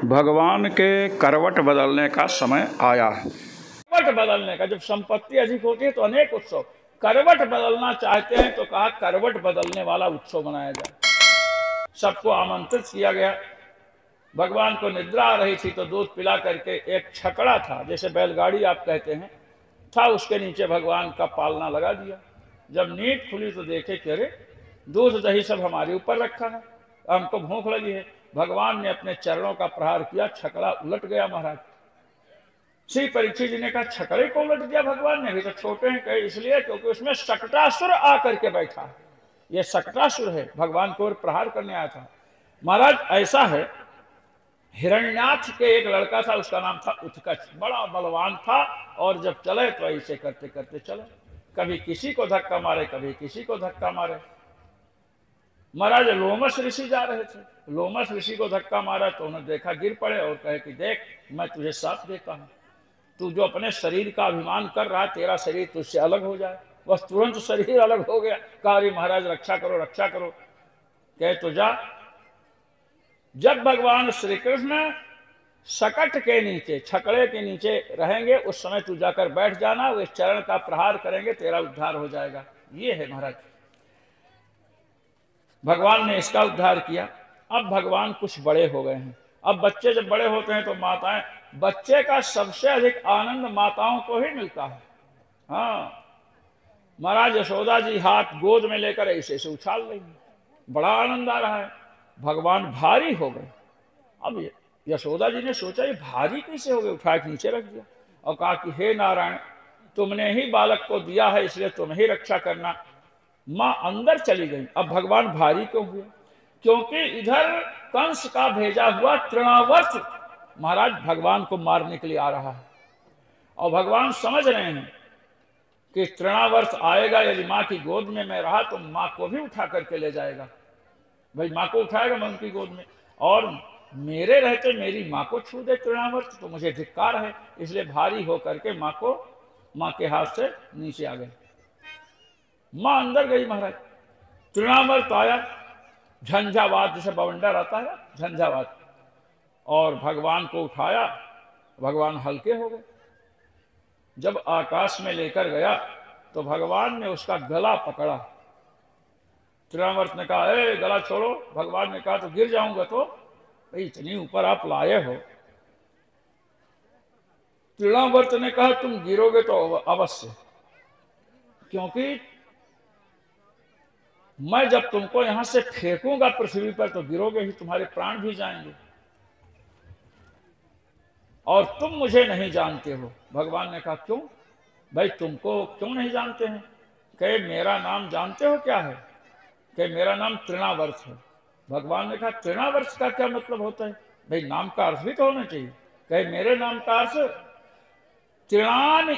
भगवान के करवट बदलने का समय आया। करवट बदलने का, जब संपत्ति अधिक होती है तो अनेक उत्सव, करवट बदलना चाहते हैं तो कहा करवट बदलने वाला उत्सव मनाया जाए। सबको आमंत्रित किया गया। भगवान को निद्रा आ रही थी तो दूध पिला करके एक छकड़ा था, जैसे बैलगाड़ी आप कहते हैं, था, उसके नीचे भगवान का पालना लगा दिया। जब नींद खुली तो देखे कि अरे दूध दही सब हमारे ऊपर रखा है, हमको भूख लगी है। भगवान ने अपने चरणों का प्रहार किया, छकड़ा उलट गया। महाराज श्री परीक्षित जी ने कहा छकड़े को उलट दिया भगवान ने? भी तो छोटे हैं। कहे इसलिए क्योंकि उसमें शकटासुर आकर के बैठा है। ये शकटासुर है, भगवान को प्रहार करने आया था। महाराज ऐसा है, हिरण्याक्ष के एक लड़का था, उसका नाम था उत्कच, बड़ा बलवान था, और जब चले तो ऐसे करते करते चले, कभी किसी को धक्का मारे, कभी किसी को धक्का मारे। महाराज लोमस ऋषि जा रहे थे, लोमस ऋषि को धक्का मारा तो उन्हें देखा, गिर पड़े और कहे कि देख मैं तुझे साथ देता हूं, तू जो अपने शरीर का अभिमान कर रहा है, तेरा शरीर तुझसे अलग हो जाए। बस तुरंत शरीर अलग हो गया। कहा अरे महाराज रक्षा करो रक्षा करो। कहे तो जा। जब भगवान श्री कृष्ण सकट के नीचे, छकड़े के नीचे रहेंगे, उस समय तू जाकर बैठ जाना, वे चरण का प्रहार करेंगे, तेरा उद्धार हो जाएगा। ये है महाराज, भगवान ने इसका उद्धार किया। अब भगवान कुछ बड़े हो गए हैं। अब बच्चे जब बड़े होते हैं तो माताएं, बच्चे का सबसे अधिक आनंद माताओं को ही मिलता है। हाँ, महाराज यशोदा जी हाथ गोद में लेकर ऐसे ऐसे उछाल रही है, बड़ा आनंद आ रहा है। भगवान भारी हो गए। अब यशोदा जी ने सोचा ये भारी कैसे हो गए, उठा के नीचे रख दिया और कहा कि हे नारायण, तुमने ही बालक को दिया है, इसलिए तुम ही रक्षा करना। मां अंदर चली गई। अब भगवान भारी क्यों हुए? क्योंकि इधर कंस का भेजा हुआ तृणावर्त महाराज भगवान को मारने के लिए आ रहा है, और भगवान समझ रहे हैं कि तृणावर्त आएगा, यदि मां की गोद में मैं रहा तो मां को भी उठा करके ले जाएगा। भाई मां को उठाएगा मैं उनकी गोद में, और मेरे रहते मेरी मां को छू दे तृणावर्त तो मुझे धिक्कार है। इसलिए भारी होकर के मां के हाथ से नीचे आ गए। मां अंदर गई। महाराज तृणावर्त आया, झंझावात, जैसे बवंडर आता है झंझावात, और भगवान को उठाया। भगवान हल्के हो गए। जब आकाश में लेकर गया तो भगवान ने उसका गला पकड़ा। तृणावर्त ने कहा ए गला छोड़ो। भगवान ने कहा तो गिर जाऊंगा। तो भाई इतनी ऊपर आप लाए हो। तृणावर्त ने कहा तुम गिरोगे तो अवश्य, क्योंकि मैं जब तुमको यहां से फेंकूंगा पृथ्वी पर तो गिरोगे ही, तुम्हारे प्राण भी जाएंगे, और तुम मुझे नहीं जानते हो। भगवान ने कहा क्यों भाई, तुमको क्यों नहीं जानते हैं? कहे मेरा नाम जानते हो क्या है? कहे मेरा नाम तृणावर्त है। भगवान ने कहा तृणावर्त का क्या मतलब होता है? भाई नाम का अर्थ भी तो होना चाहिए। कहे मेरे नाम का अर्थ तृणानि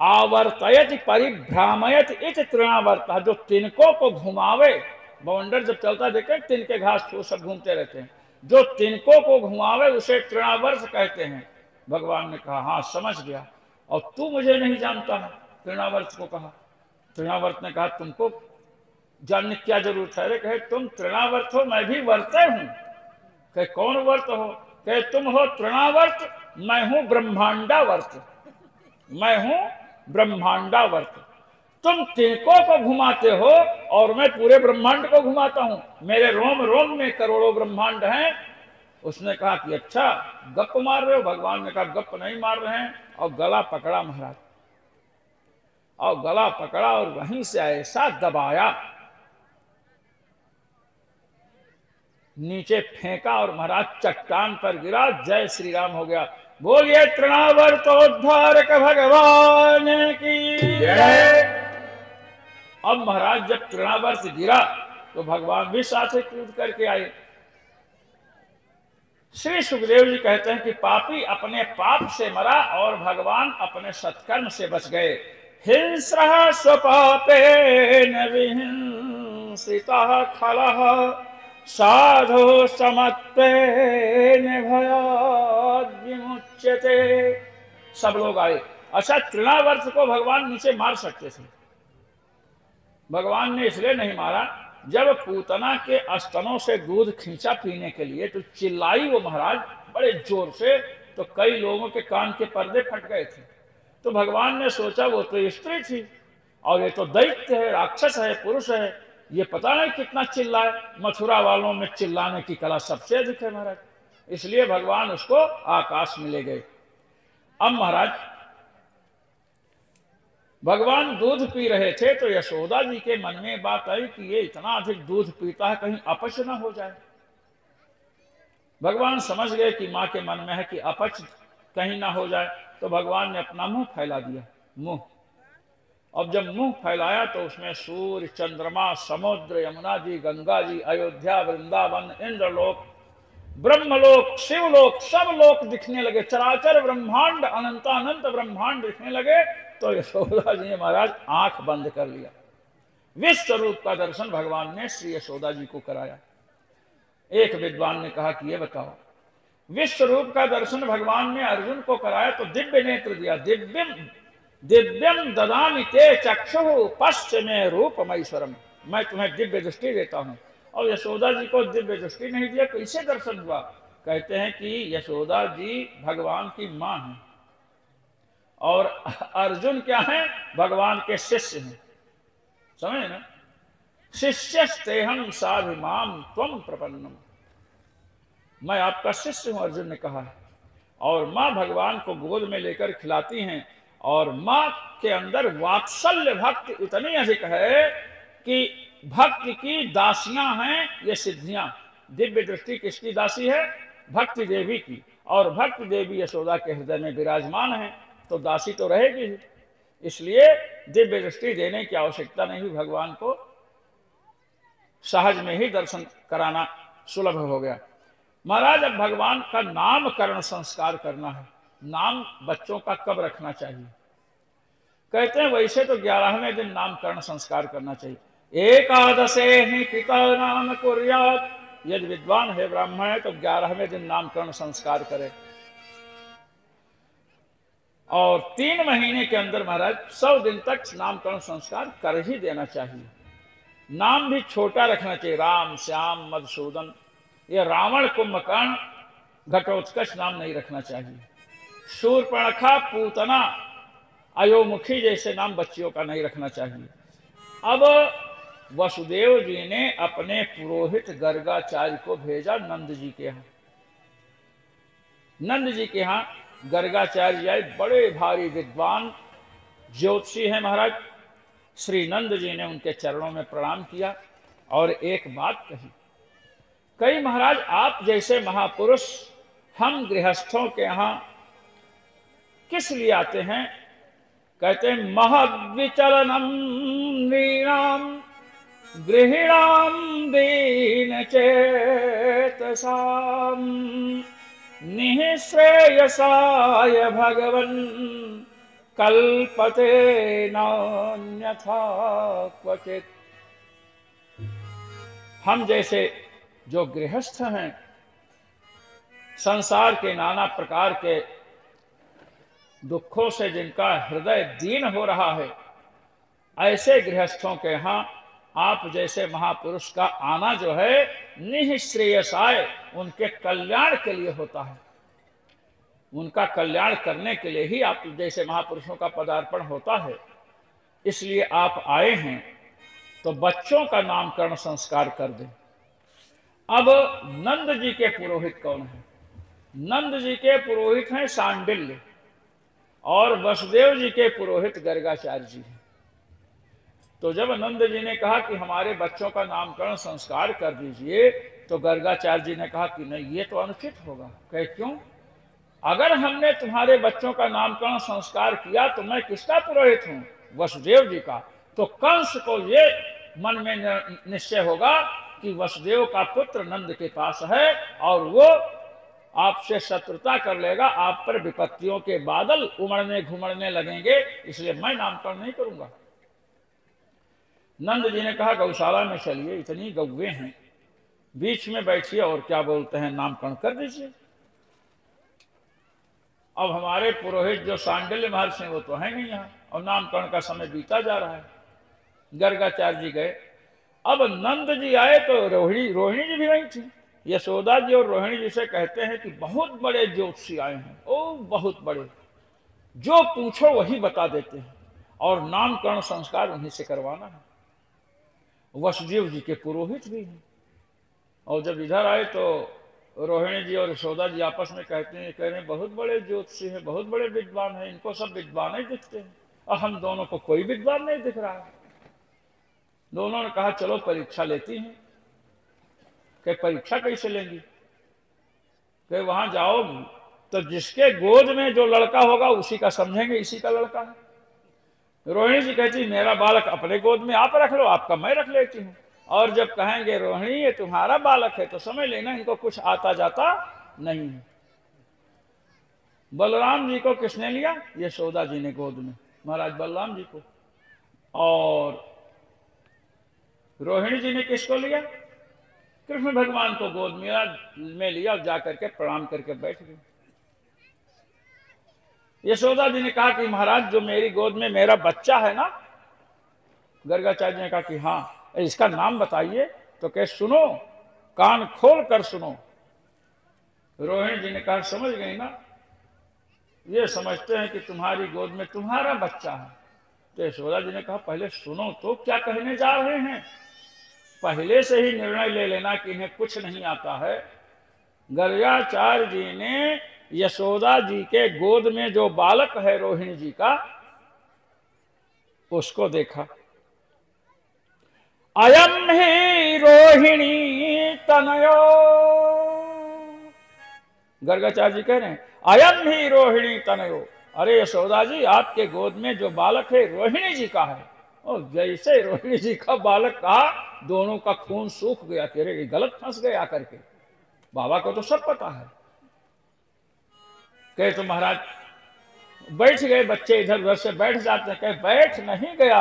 आवर्तयत परिभ्रामयत इति तृणावर्त, जो तिनकों को घुमावे। बवंडर जब चलता देखे तिनके घास फूस सब घूमते रहते हैं, जो तिनकों को घुमावे उसे तृणावर्त कहते हैं। भगवान ने कहा हाँ समझ गया, और तू मुझे नहीं जानता है, तृणावर्त को कहा। तृणावर्त ने कहा तुमको जानने की क्या जरूरत है? कहे तुम तृणावर्त हो, मैं भी वर्ते हूं। कहे कौन वर्त हो? कहे तुम हो तृणावर्त, मैं हूं ब्रह्मांडावर्त। मैं हूं ब्रह्मांडावर्त। तुम तिनकों को घुमाते हो और मैं पूरे ब्रह्मांड को घुमाता हूं। मेरे रोम रोम में करोड़ों ब्रह्मांड हैं। उसने कहा कि अच्छा गप मार रहे हो? भगवान ने कहा गप नहीं मार रहे हैं, और गला पकड़ा महाराज, और गला पकड़ा और वहीं से ऐसा दबाया, नीचे फेंका और महाराज चट्टान पर गिरा। जय श्री राम हो गया। बोलिए तृणावर्तोद्धारक भगवान की जय। अब महाराज जब तृणावर्त गिरा तो भगवान भी साथ ही कूद करके आए। श्री सुखदेव जी कहते हैं कि पापी अपने पाप से मरा और भगवान अपने सत्कर्म से बच गए। हिंस्रः स्वपापेन विहिंसितः खलः साधु समत्वेन भयाद् विमुच्यते। सब लोग आए। अच्छा तृणावर्त को भगवान नीचे मार सकते थे, भगवान ने इसलिए नहीं मारा जब पूतना के स्तनों से दूध खींचा पीने के लिए तो चिल्लाई वो महाराज बड़े जोर से, तो कई लोगों के कान के पर्दे फट गए थे। तो भगवान ने सोचा वो तो स्त्री थी और ये तो दैत्य है, राक्षस है, पुरुष है, ये पता नहीं कितना चिल्लाए। मथुरा वालों में चिल्लाने की कला सबसे अधिक है महाराज, इसलिए भगवान उसको आकाश में ले गए। अब महाराज भगवान दूध पी रहे थे तो यशोदा जी के मन में बात आई कि ये इतना अधिक दूध पीता है, कहीं अपच ना हो जाए। भगवान समझ गए कि माँ के मन में है कि अपच कहीं ना हो जाए, तो भगवान ने अपना मुंह फैला दिया। मुंह, अब जब मुंह फैलाया तो उसमें सूर्य, चंद्रमा, समुद्र, यमुना जी, गंगा जी, अयोध्या, वृंदावन, इंद्रलोक, ब्रह्मलोक, शिवलोक, सब लोक दिखने लगे। चराचर ब्रह्मांड, अनंतानंत ब्रह्मांड दिखने लगे। तो यशोदा जी ने महाराज आंख बंद कर लिया। विश्व रूप का दर्शन भगवान ने श्री यशोदा जी को कराया। एक विद्वान ने कहा कि ये बताओ, विश्व रूप का दर्शन भगवान ने अर्जुन को कराया तो दिव्य नेत्र दिया। दिव्यम दिव्यम ददामि ते चक्षुः पश्य मे रूपमैश्वरम, मैं तुम्हें दिव्य दृष्टि देता हूं। और यशोदा जी को दिव्य दृष्टि नहीं दिया, कैसे दर्शन हुआ? कहते हैं कि यशोदा जी भगवान की मां हैं और अर्जुन क्या है? भगवान के शिष्य हैं। समझे ना? शिष्यस्तेहं साभिमाम त्वं प्रपन्नम, मैं आपका शिष्य हूं, अर्जुन ने कहा है। और मां भगवान को गोद में लेकर खिलाती हैं और मां के अंदर वात्सल्य भक्ति इतनी अधिक है कि भक्ति की दासियां हैं ये सिद्धियां। दिव्य दृष्टि किसकी दासी है? भक्ति देवी की। और भक्ति देवी यशोदा के हृदय में विराजमान है, तो दासी तो रहेगी ही। इसलिए दिव्य दृष्टि देने की आवश्यकता नहीं हुई, भगवान को सहज में ही दर्शन कराना सुलभ हो गया। महाराज अब भगवान का नामकरण संस्कार करना है। नाम बच्चों का कब रखना चाहिए? कहते हैं वैसे तो 11वें दिन नामकरण संस्कार करना चाहिए। एकादशे ही पिता नाम कुर्यात्, यदि विद्वान है, ब्राह्मण है, तो 11वें दिन नामकरण संस्कार करे। और 3 महीने के अंदर महाराज 100 दिन तक नामकरण संस्कार कर ही देना चाहिए। नाम भी छोटा रखना चाहिए, राम, श्याम, मधुसूदन। ये रावण, कुंभकर्ण, घटोत्कच नाम नहीं रखना चाहिए। शूर्पणखा, पूतना, अयोमुखी जैसे नाम बच्चियों का नहीं रखना चाहिए। अब वसुदेव जी ने अपने पुरोहित गर्गाचार्य को भेजा नंद जी के यहाँ। नंद जी के यहाँ गर्गाचार्य आए, बड़े भारी विद्वान ज्योतिषी हैं महाराज। श्री नंद जी ने उनके चरणों में प्रणाम किया और एक बात कही, कई महाराज आप जैसे महापुरुष हम गृहस्थों के यहाँ किस लिए आते हैं? कहते हैं महद्विचलनम नृणाम गृहिणाम दीन चेतसाम निःश्रेयसाय भगवन् कल्पते नान्यथा क्वचित्। हम जैसे जो गृहस्थ हैं, संसार के नाना प्रकार के दुखों से जिनका हृदय दीन हो रहा है, ऐसे गृहस्थों के यहाँ आप जैसे महापुरुष का आना जो है निःश्रेयसाय, उनके कल्याण के लिए होता है। उनका कल्याण करने के लिए ही आप जैसे महापुरुषों का पदार्पण होता है। इसलिए आप आए हैं तो बच्चों का नामकरण संस्कार कर दें। अब नंद जी के पुरोहित कौन है? नंद जी के पुरोहित हैं सांडिल्य और वसुदेव जी के पुरोहित गर्गाचार्य जी हैं। तो जब नंद जी ने कहा कि हमारे बच्चों का नामकरण संस्कार कर दीजिए, तो गर्गाचार्य जी ने कहा कि नहीं, ये तो अनुचित होगा। कहे क्यों? अगर हमने तुम्हारे बच्चों का नामकरण संस्कार किया तो मैं किसका पुरोहित हूं? वसुदेव जी का। तो कंस को ये मन में निश्चय होगा कि वसुदेव का पुत्र नंद के पास है और वो आपसे शत्रुता कर लेगा, आप पर विपत्तियों के बादल उमड़ने घुमड़ने लगेंगे, इसलिए मैं नामकरण नहीं करूंगा। नंद जी ने कहा गौशाला में चलिए, इतनी गौवे हैं, बीच में बैठिए और क्या बोलते हैं नामकरण कर दीजिए। अब हमारे पुरोहित जो सांडिल्य महर्षि हैं वो तो है नहीं यहाँ और नामकरण का समय बीता जा रहा है। गर्गाचार्य जी गए अब नंद जी आए तो रोहिणी जी भी वही थी। यशोदा जी और रोहिणी जी से कहते हैं कि बहुत बड़े ज्योतिषी आए हैं, ओ बहुत बड़े, जो पूछो वही बता देते हैं, और नामकरण संस्कार उन्हीं से करवाना है। वसुदेव जी के पुरोहित भी हैं। और जब इधर आए तो रोहिणी जी और यशोदा जी आपस में कहते हैं, कह रहे हैं बहुत बड़े ज्योतिषी हैं, बहुत बड़े विद्वान हैं, इनको सब विद्वान ही दिखते हैं, और हम दोनों को कोई विद्वान नहीं दिख रहा है। दोनों ने कहा चलो परीक्षा लेती हैं। कि परीक्षा कैसे लेंगी? कि वहां जाओगी तो जिसके गोद में जो लड़का होगा उसी का समझेंगे इसी का लड़का है। रोहिणी जी कहती मेरा बालक अपने गोद में आप रख लो, आपका मैं रख लेती हूँ। और जब कहेंगे रोहिणी ये तुम्हारा बालक है तो समझ लेना इनको कुछ आता जाता नहीं है। बलराम जी को किसने लिया? यशोदा जी ने गोद में, महाराज बलराम जी को। और रोहिणी जी ने किसको लिया? कृष्ण भगवान को गोद में लिया और जाकर के प्रणाम करके बैठ गए। यशोदा जी ने कहा कि महाराज जो मेरी गोद में मेरा बच्चा है ना, गर्गाचार्य जी ने कहा कि हाँ, इसका नाम बताइए। तो कह सुनो, कान खोल कर सुनो। रोहिणी जी ने कहा समझ गई ना, ये समझते हैं कि तुम्हारी गोद में तुम्हारा बच्चा है। तो यशोदा जी ने कहा पहले सुनो तो क्या कहने जा रहे हैं, पहले से ही निर्णय ले लेना कि इन्हें कुछ नहीं आता है। गर्गाचार्य जी ने यशोदा जी के गोद में जो बालक है रोहिणी जी का, उसको देखा। अयम ही रोहिणी तनयो, गर्गाचार्य जी कह रहे हैं अयम ही रोहिणी तनयो। अरे यशोदा जी आपके गोद में जो बालक है रोहिणी जी का है। और जैसे रोहिणी जी का बालक कहा, दोनों का खून सूख गया। कह रहे गलत फंस गए आकर के, बाबा को तो सब पता है। कहे तो महाराज बैठ गए, बच्चे इधर उधर से बैठ जाते हैं। कहे बैठ नहीं गया,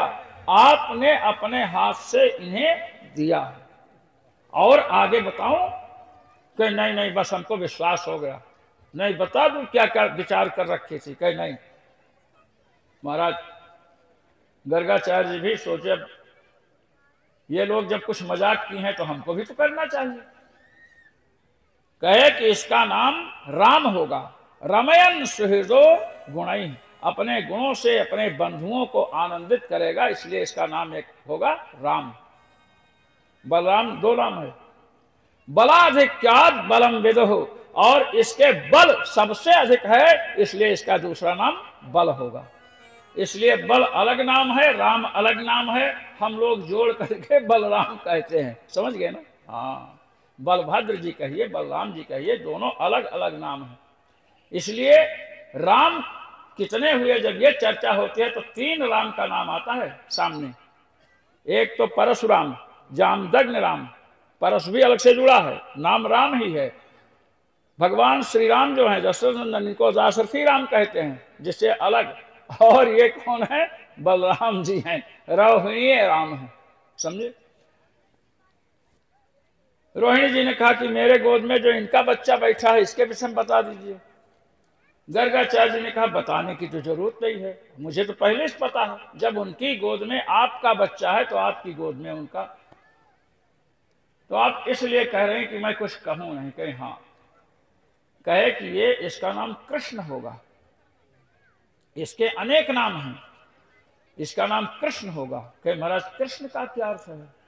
आपने अपने हाथ से इन्हें दिया। और आगे बताऊं? कहे नहीं नहीं बस हमको विश्वास हो गया। नहीं बता दूं क्या क्या विचार कर रखी थी? कहे नहीं। महाराज गर्गाचार्य जी भी सोचे ये लोग जब कुछ मजाक की हैं तो हमको भी तो करना चाहिए। कहे कि इसका नाम राम होगा। रमयन सुहृदो गुणई, अपने गुणों से अपने बंधुओं को आनंदित करेगा, इसलिए इसका नाम एक होगा राम। बलराम दो नाम है। बलाधिक्याद बलम विदुः, और इसके बल सबसे अधिक है, इसलिए इसका दूसरा नाम बल होगा। इसलिए बल अलग नाम है, राम अलग नाम है, हम लोग जोड़ करके बलराम कहते हैं। समझ गए ना? हाँ, बलभद्र जी कहिए, बलराम जी कहिए, दोनों अलग अलग नाम है। इसलिए राम कितने हुए? जब ये चर्चा होती है तो 3 राम का नाम आता है सामने। एक तो परशुराम, जामदग्न राम, परस भी अलग से जुड़ा है, नाम राम ही है। भगवान श्री राम जो है दशरथ, इनको दाशरथी राम कहते हैं, जिससे अलग। और ये कौन है? बलराम जी हैं, रोहिणी राम है। समझे? रोहिणी जी ने कहा कि मेरे गोद में जो इनका बच्चा बैठा है इसके विषय में बता दीजिए। गर्गाचार्य जी ने कहा बताने की तो जरूरत नहीं है, मुझे तो पहले से पता है। जब उनकी गोद में आपका बच्चा है तो आपकी गोद में उनका, तो आप इसलिए कह रहे हैं कि मैं कुछ कहूं नहीं। कहे हाँ, कहे कि ये इसका नाम कृष्ण होगा। इसके अनेक नाम हैं, इसका नाम कृष्ण होगा। कहे महाराज कृष्ण का क्या अर्थ है?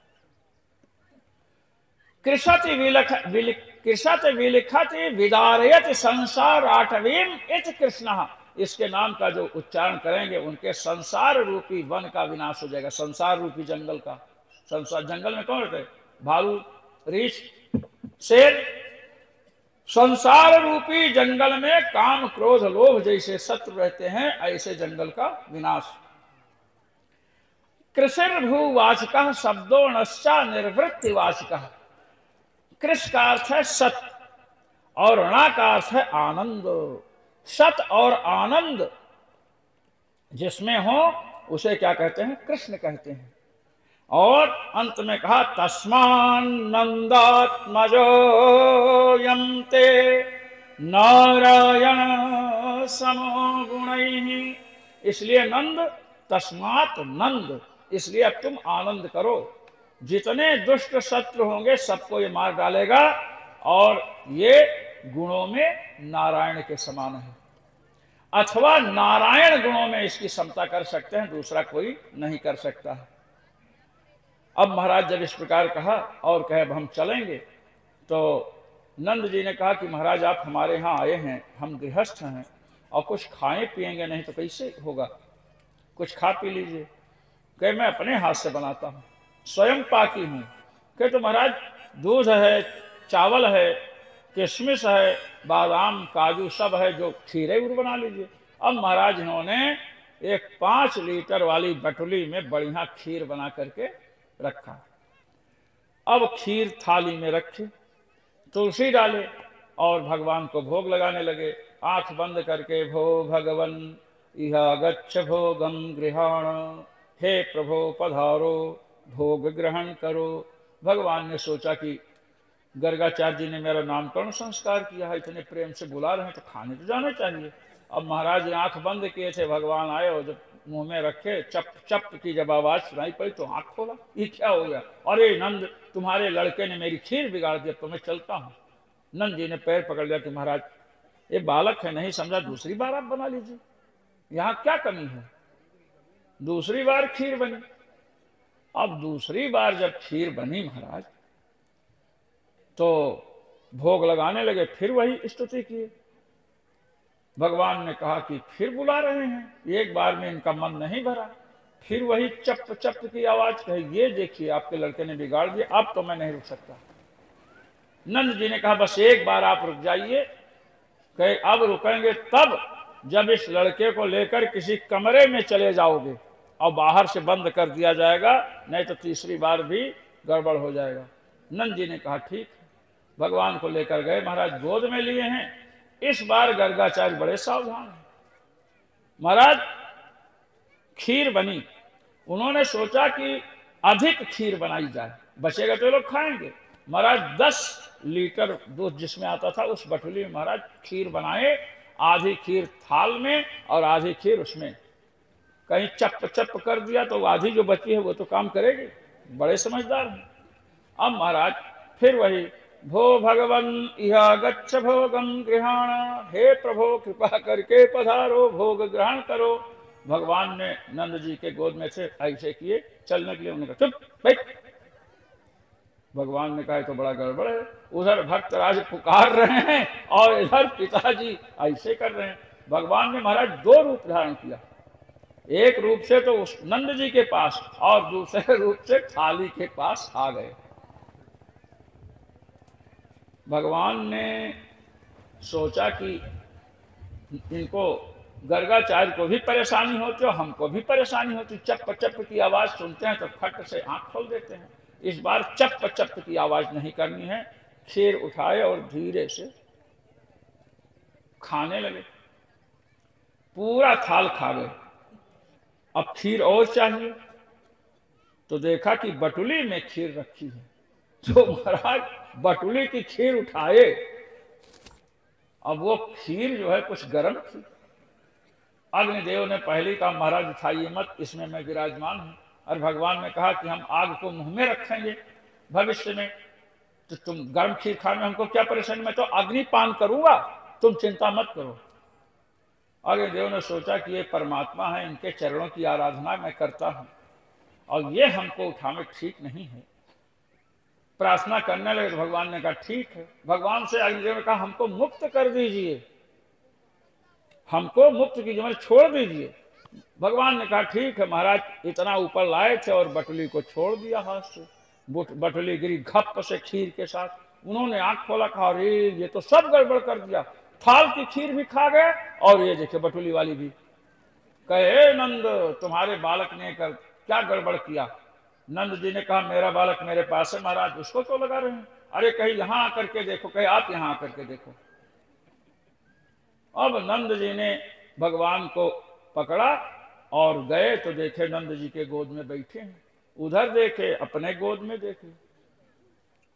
कृषति विलिखति विदारयति संसार आठवीम इति कृष्ण। इसके नाम का जो उच्चारण करेंगे उनके संसार रूपी वन का विनाश हो जाएगा। संसार रूपी जंगल का, संसार जंगल में कौन रहते हैं? भालू, रीछ, शेर। संसार रूपी जंगल में काम क्रोध लोभ जैसे शत्रु रहते हैं, ऐसे जंगल का विनाश। कृषिर्भूवाचक शब्दों नश्चा निर्वृत्तिवाचक। कृष का अर्थ है सत और ऋणा का अर्थ है आनंद। सत और आनंद जिसमें हो उसे क्या कहते हैं? कृष्ण कहते हैं। और अंत में कहा तस्मान नंदात्मजो यन्ते नारायण समो गुणैः। इसलिए नंद, तस्मात नंद, इसलिए अब तुम आनंद करो। जितने दुष्ट शत्रु होंगे सबको ये मार डालेगा, और ये गुणों में नारायण के समान है, अथवा नारायण गुणों में इसकी समता कर सकते हैं, दूसरा कोई नहीं कर सकता है। अब महाराज जब इस प्रकार कहा और कहे अब हम चलेंगे, तो नंद जी ने कहा कि महाराज आप हमारे यहाँ आए हैं, हम गृहस्थ हैं और कुछ खाएं पिएंगे नहीं तो कैसे होगा, कुछ खा पी लीजिए। कहे मैं अपने हाथ से बनाता हूँ, स्वयं पाकी हूँ। कहे तो महाराज दूध है, चावल है, किशमिश है, बादाम काजू सब है, जो खीर है वो बना लीजिए। अब महाराज इन्होंने एक 5 लीटर वाली बटुली में बढ़िया खीर बना करके रखा। अब खीर थाली में रखी, तुलसी डाले और भगवान को भोग लगाने लगे। आंख बंद करके भो भगवन इह गच्छ भोगम गृहाण, हे प्रभो पधारो भोग ग्रहण करो। भगवान ने सोचा कि गर्गाचार्य जी ने मेरा नामकरण संस्कार किया है, इतने प्रेम से बुला रहे हैं तो खाने तो जाना चाहिए। अब महाराज ने आंख बंद किए थे, भगवान आए और जब मुंह में रखे, चप चप की जब आवाज सुनाई पड़ी तो आंख खोला, ये क्या हो गया? अरे नंद, तुम्हारे लड़के ने मेरी खीर बिगाड़ दी, तो मैं चलता हूँ। नंद जी ने पैर पकड़ लिया कि महाराज ये बालक है, नहीं समझा, दूसरी बार आप बना लीजिए, यहाँ क्या कमी है। दूसरी बार खीर बनी। अब दूसरी बार जब खीर बनी महाराज, तो भोग लगाने लगे, फिर वही स्तुति किए। भगवान ने कहा कि फिर बुला रहे हैं, एक बार में इनका मन नहीं भरा, फिर वही चप चप की आवाज कही, ये देखिए आपके लड़के ने बिगाड़ दिया, अब तो मैं नहीं रुक सकता। नंद जी ने कहा बस एक बार आप रुक जाइए। कहे अब रुकेंगे तब जब इस लड़के को लेकर किसी कमरे में चले जाओगे और बाहर से बंद कर दिया जाएगा, नहीं तो तीसरी बार भी गड़बड़ हो जाएगा। नंद जी ने कहा ठीक है। भगवान को लेकर गए, महाराज गोद में लिए हैं। इस बार गर्गाचार्य बड़े सावधान हैं। महाराज खीर बनी, उन्होंने सोचा कि अधिक खीर बनाई जाए, बचेगा तो लोग खाएंगे। महाराज 10 लीटर दूध जिसमें आता था उस बटुली में महाराज खीर बनाए, आधी खीर थाल में और आधी खीर उसमें। कहीं चप चप कर दिया तो आधी जो बची है वो तो काम करेगी, बड़े समझदार हैं। अब महाराज फिर वही भो भगवन इह गच्छ भोगम गृहाण, हे प्रभो कृपा करके पधारो भोग ग्रहण करो। भगवान ने नंद जी के गोद में से ऐसे किए, चलने के लिए उन्होंने कहा चुप बैठ। भगवान ने कहा तो बड़ा गड़बड़ है, उधर भक्तराज पुकार रहे हैं और इधर पिताजी ऐसे कर रहे हैं। भगवान ने महाराज 2 रूप धारण किया, एक रूप से तो उस नंद जी के पास और दूसरे रूप से थाली के पास आ गए। भगवान ने सोचा कि इनको गर्गाचार्य को भी परेशानी होती है, हमको भी परेशानी होती, चप चप की आवाज सुनते हैं तो फट से आंख खोल देते हैं। इस बार चप चप की आवाज नहीं करनी है। खीर उठाए और धीरे से खाने लगे, पूरा थाल खा गए। अब खीर और चाहिए तो देखा कि बटुली में खीर रखी है, तो महाराज बटुली की खीर उठाए। अब वो खीर जो है कुछ गर्म थी। अग्निदेव ने पहले कहा महाराज उठाइए मत, इसमें मैं विराजमान हूं। और भगवान ने कहा कि हम आग को मुंह में रखेंगे भविष्य में, तो तुम गर्म खीर खाने में हमको क्या परेशानी, मैं तो अग्निपान करूंगा, तुम चिंता मत करो। अग्निदेव ने सोचा कि ये परमात्मा है, इनके चरणों की आराधना मैं करता हूं और ये हमको उठाने ठीक नहीं है। प्रार्थना करने लगे तो भगवान ने कहा ठीक है। भगवान से अग्निदेव ने कहा हमको मुक्त कर दीजिए, हमको मुक्त कीजिए, मतलब छोड़ दीजिए। भगवान ने कहा ठीक है। महाराज इतना ऊपर लाए थे और बटुली को छोड़ दिया हाथ से, बटुली गिरी घप से खीर के साथ। उन्होंने आंख खोला, कहा अरे ये तो सब गड़बड़ कर दिया, थाल की खीर भी खा गए और ये देखिए बटुली वाली भी। कहे नंद तुम्हारे बालक ने कर क्या गड़बड़ किया। नंद जी ने कहा मेरा बालक मेरे पास है महाराज, उसको क्यों लगा रहे हैं। अरे कहीं यहां आकर के देखो, कहे आप यहां आकर के देखो। अब नंद जी ने भगवान को पकड़ा और गए तो देखे नंद जी के गोद में बैठे हैं, उधर देखे अपने गोद में देखे।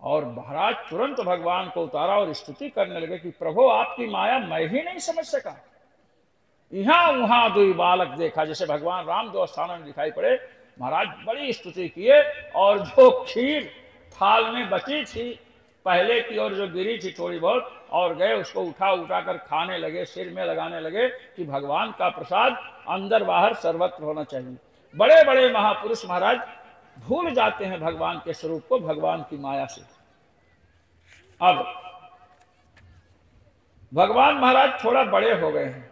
और महाराज तुरंत भगवान को उतारा और स्तुति करने लगे कि प्रभु आपकी माया मैं ही नहीं समझ सका। यहां वहां 2 बालक देखा, जैसे भगवान राम 2 स्थानों में दिखाई पड़े, महाराज बड़ी स्तुति किए, और जो खीर थाल में बची थी पहले की और जो गिरी थी थोड़ी बहुत, और गए उसको उठा उठा कर खाने लगे, सिर में लगाने लगे कि भगवान का प्रसाद अंदर बाहर सर्वत्र होना चाहिए। बड़े बड़े महापुरुष महाराज भूल जाते हैं भगवान के स्वरूप को, भगवान की माया से। अब भगवान महाराज थोड़ा बड़े हो गए हैं,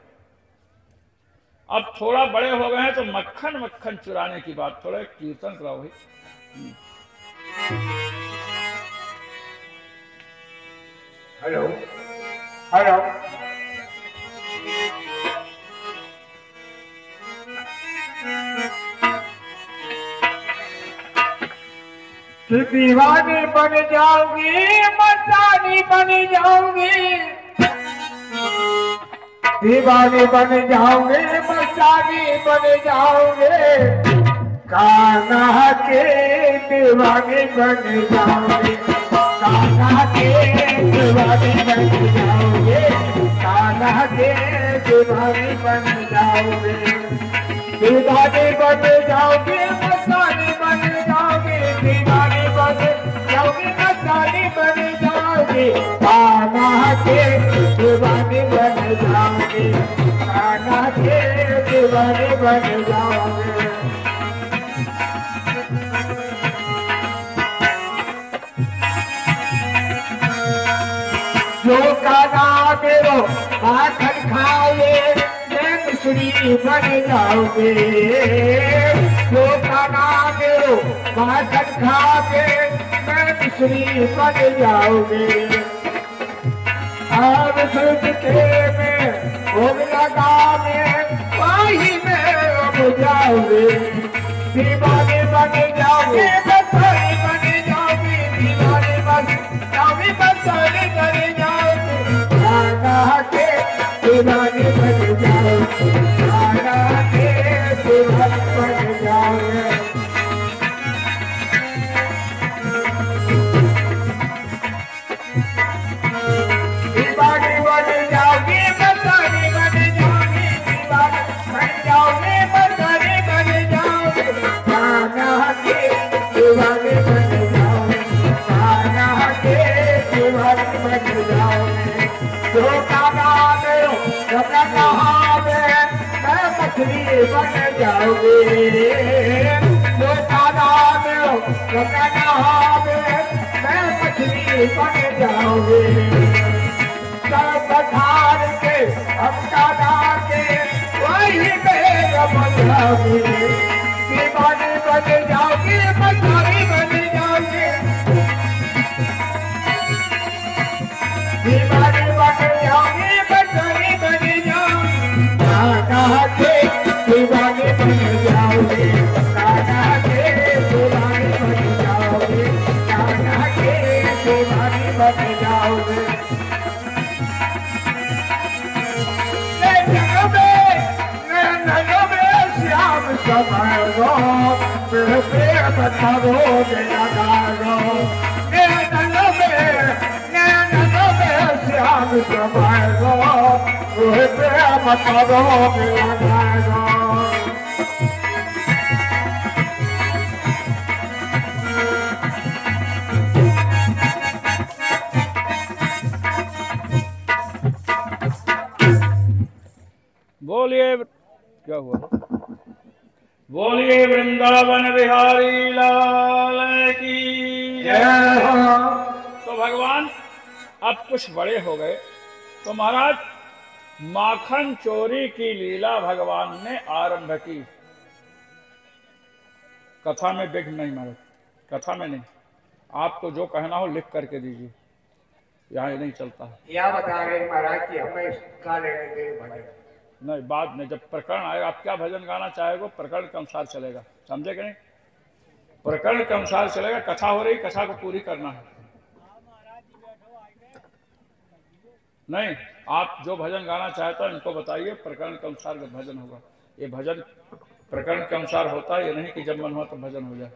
अब थोड़ा बड़े हो गए हैं तो मक्खन मक्खन चुराने की बात, थोड़ा कीर्तन कराओ भाई। हेलो हेलो, कि दीवानी बन जाऊंगी, मस्तानी बन जाऊंगी, दीवानी बन जाऊंगी, मस्तानी बन जाऊंगे, कान्हा के दीवानी बन जाऊंगी, कान्हा के दीवानी बन जाओगे, कान्हा के दीवानी बन जाओगे, दीवानी बन जाओगे, मस्तानी बन जाओगे, दीवानी बन जाओगे, मस्तानी बन जाओगे, कान्हा के दीवानी बन जाओगे, कान्हा के दीवानी बन जाओगे। जो कान्हा मेरो माखन खाए, मैं मिश्री बन जाओगे, जो कान्हा मेरो माखन खाए, मैं मिश्री बन जाओगे, अब सूझ के में भोग लगा में वही में रम जाओगे, दीवाने बन जाओगे, बंसारी बन जाओगे, दीवाने बन जाओगे, बंसारी बन जाओगे, कान्हा के दीवाने बन जाओगे, कान्हा के दीवाने बन जाओगे। दीवाने बन जाओगे, बंसारी बन जाओगे, दीवाने बन जाओगे, बंसारी बन जाओगे, कान्हा के दीवाने बन जाओगे, कान्हा के दीवाने बन जाओगे, जो कान्हा मेरो गंगा नहावे, मैं मछली बन जाओगे, जो कान्हा मेरो गंगा नहावे, मैं मछली बन जाओगे, सब पठार के हम कान्हा के वही मेरा बन जाओगे, दीवाने बन जाओगे, बंसारी बन जाओगे, दीवाने बन जाओगे, बंसारी बन जाओगे, कान्हा के दीवाने बन जाओगे, कान्हा के दीवाने बन जाओगे, कान्हा के दीवाने बन जाओगे। श्याम समय गो मेरे प्रेम तरोगे लगागो, नैनों में श्याम समय गो मेरे प्रेम तरोगे लगागो। बोलिए, क्या हुआ? बोलिए वृंदावन बिहारी लाल की जय। तो भगवान अब कुछ बड़े हो गए, तो महाराज माखन चोरी की लीला भगवान ने आरंभ की। कथा में विघ्न नहीं महाराज, कथा में नहीं, आपको जो कहना हो लिख करके दीजिए, यहाँ ये नहीं चलता है। क्या बता रहे महाराज कि हमें इसका लेने के भजन नहीं, बाद में जब प्रकरण आएगा, आप क्या भजन गाना चाहेगा प्रकरण के अनुसार चलेगा, समझे कि नहीं? प्रकरण के अनुसार चलेगा, कथा हो रही, कथा को पूरी करना है। नहीं, आप जो भजन गाना चाहते हो इनको बताइए, प्रकरण के अनुसार भजन होगा। ये भजन प्रकरण के अनुसार होता है, ये नहीं कि जब मन हो तो भजन हो जाए,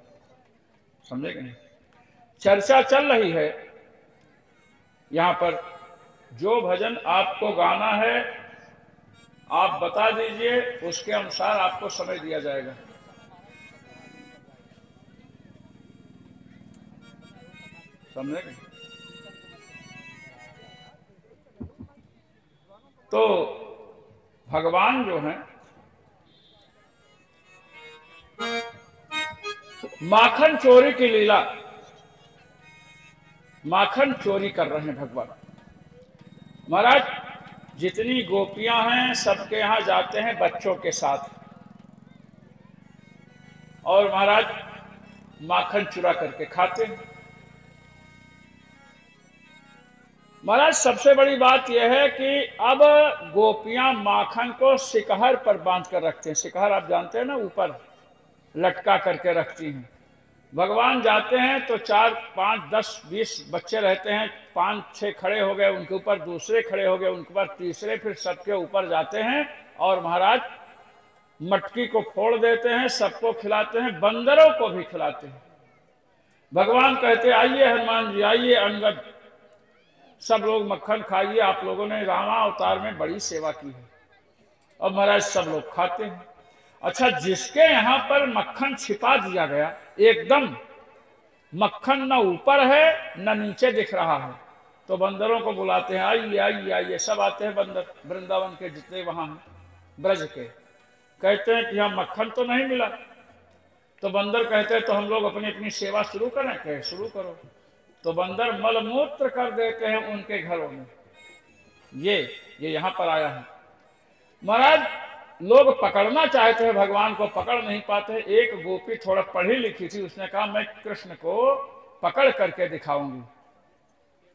समझे कि नहीं? चर्चा चल रही है यहाँ पर, जो भजन आपको गाना है आप बता दीजिए, उसके अनुसार आपको समय दिया जाएगा। समझे नहीं? तो भगवान जो हैं माखन चोरी की लीला, माखन चोरी कर रहे हैं भगवान। महाराज जितनी गोपियां हैं सबके यहां जाते हैं बच्चों के साथ, और महाराज माखन चुरा करके खाते हैं। महाराज सबसे बड़ी बात यह है कि अब गोपियां माखन को शिकहर पर बांध कर रखते हैं। शिकहर आप जानते हैं ना, ऊपर लटका करके रखती हैं। भगवान जाते हैं तो 4, 5, 10, 20 बच्चे रहते हैं, 5, 6 खड़े हो गए, उनके ऊपर दूसरे खड़े हो गए, उनके ऊपर तीसरे, फिर सबके ऊपर जाते हैं और महाराज मटकी को फोड़ देते हैं, सबको खिलाते हैं, बंदरों को भी खिलाते हैं। भगवान कहते आइए हनुमान जी, आइए अंगद, सब लोग मक्खन खाइए, आप लोगों ने रामा अवतार में बड़ी सेवा की है। और महाराज सब लोग खाते हैं। अच्छा, जिसके यहां पर मक्खन छिपा दिया गया, एकदम मक्खन न ऊपर है न नीचे दिख रहा है, तो बंदरों को बुलाते हैं, आइए आइए आइए। सब आते हैं बंदर, वृंदावन के जितने वहां हैं, ब्रज के। कहते हैं कि हम मक्खन तो नहीं मिला। तो बंदर कहते हैं तो हम लोग अपनी अपनी सेवा शुरू करें। कहे शुरू करो। तो बंदर मलमूत्र कर देते हैं उनके घरों में। ये यहां पर आया है। महाराज लोग पकड़ना चाहते हैं भगवान को, पकड़ नहीं पाते। एक गोपी थोड़ा पढ़ी लिखी थी, उसने कहा मैं कृष्ण को पकड़ करके दिखाऊंगी,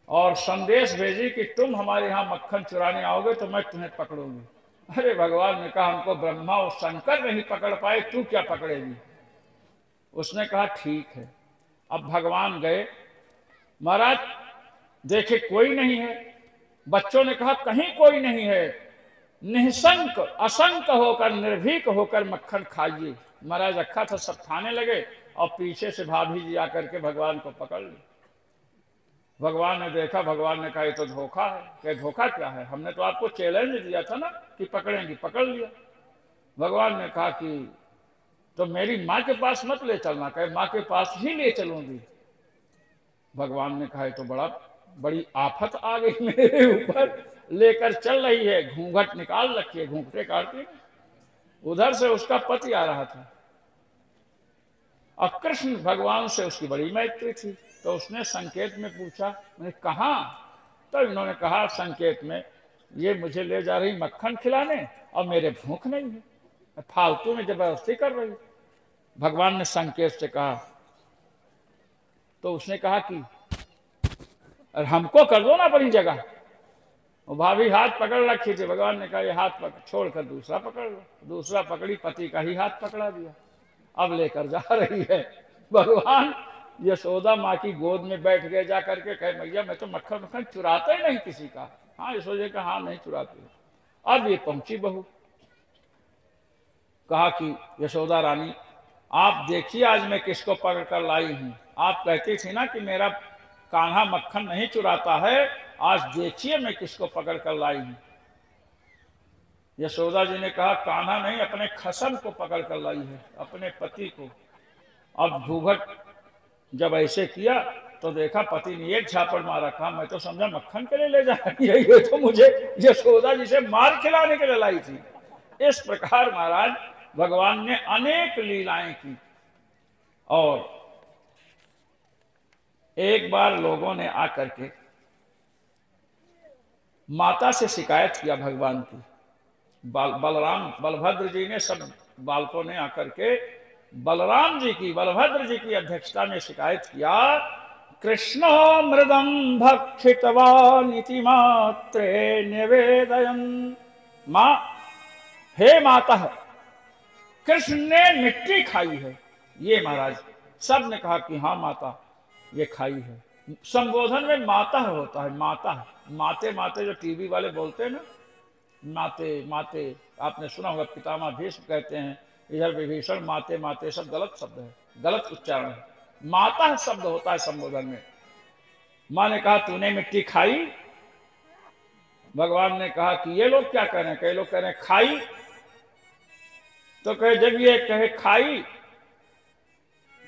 और संदेश भेजी कि तुम हमारे यहाँ मक्खन चुराने आओगे तो मैं तुम्हें पकड़ूंगी। अरे भगवान ने कहा हमको ब्रह्मा और शंकर नहीं पकड़ पाए, तू क्या पकड़ेगी? उसने कहा ठीक है। अब भगवान गए, महाराज देखे कोई नहीं है। बच्चों ने कहा कहीं कोई नहीं है, निःशंक असंक होकर निर्भीक होकर मक्खन खाइए। महाराज रखा था, सब खाने लगे, और पीछे से भाभी जी आकर के भगवान को पकड़ ली। भगवान ने देखा, भगवान ने कहा ये तो धोखा है। क्या धोखा क्या है? हमने तो आपको चैलेंज दिया था ना कि पकड़ेंगी, पकड़ लिया। भगवान ने कहा कि तो मेरी माँ के पास मत ले चलना। कहे माँ के पास ही ले चलूंगी। भगवान ने कहा तो बड़ी आफत आ गई मेरे ऊपर, लेकर चल रही है, घूंघट निकाल रखी है, घूंघटे काटती। उधर से उसका पति आ रहा था, और कृष्ण भगवान से उसकी बड़ी मैत्री थी, तो उसने संकेत में पूछा, मैंने कहा? तो इन्होंने कहा संकेत में, ये मुझे ले जा रही मक्खन खिलाने और मेरे भूख नहीं है, फालतू में जबरदस्ती कर रही। भगवान ने संकेत से कहा, तो उसने कहा कि और हमको कर दो ना बड़ी जगह। वो भाभी हाथ पकड़ रखी थी। भगवान ने कहा ये हाथ छोड़कर दूसरा पकड़ लो। दूसरा पकड़ी, पति का ही हाथ पकड़ा दिया। अब लेकर जा रही है। भगवान यशोदा माँ की गोद में बैठ गए, जा करके कहे मैया मैं तो मक्खन चुराता ही नहीं किसी का। हाँ यशोदा का हाँ नहीं चुराती। अब ये पहुंची बहू, कहा कि यशोदा रानी आप देखिए आज मैं किसको पकड़ कर लाई हूं। आप कहती थी ना कि मेरा कान्हा मक्खन नहीं चुराता है, आज देखिए मैं किसको पकड़ कर लाई हूं। यशोदा जी ने कहा कान्हा नहीं, अपने खसम को पकड़ कर लाई है, अपने पति को। अब घूंघट जब ऐसे किया तो देखा पति ने एक झापड़ मारा। कहा मैं तो समझा मक्खन के लिए ले जा रही है, ये तो मुझे यशोदा जी से मार खिलाने के लिए लाई थी। इस प्रकार महाराज भगवान ने अनेक लीलाएं की। और एक बार लोगों ने आकर के माता से शिकायत किया भगवान की। बलभद्र जी ने, सब बालकों ने आकर के बलराम जी की, बलभद्र जी की अध्यक्षता में शिकायत किया, कृष्ण मृदम भक्षितवान इति मात्रे निवेदयन्। मां, हे माता, कृष्ण ने मिट्टी खाई है। ये महाराज सब ने कहा कि हाँ माता ये खाई है। संबोधन में माता होता है, माता, माते माते जो टीवी वाले बोलते हैं ना, माते माते, आपने सुना होगा, पितामह भीष्म कहते हैं, इधर विभीषण माते माते, सब गलत शब्द है, गलत उच्चारण है। माता शब्द होता है संबोधन में। माँ ने कहा तूने मिट्टी खाई? भगवान ने कहा कि ये लोग क्या कह रहे हैं? कई लोग कह रहे हैं खाई। तो कहे जब ये कहे खाई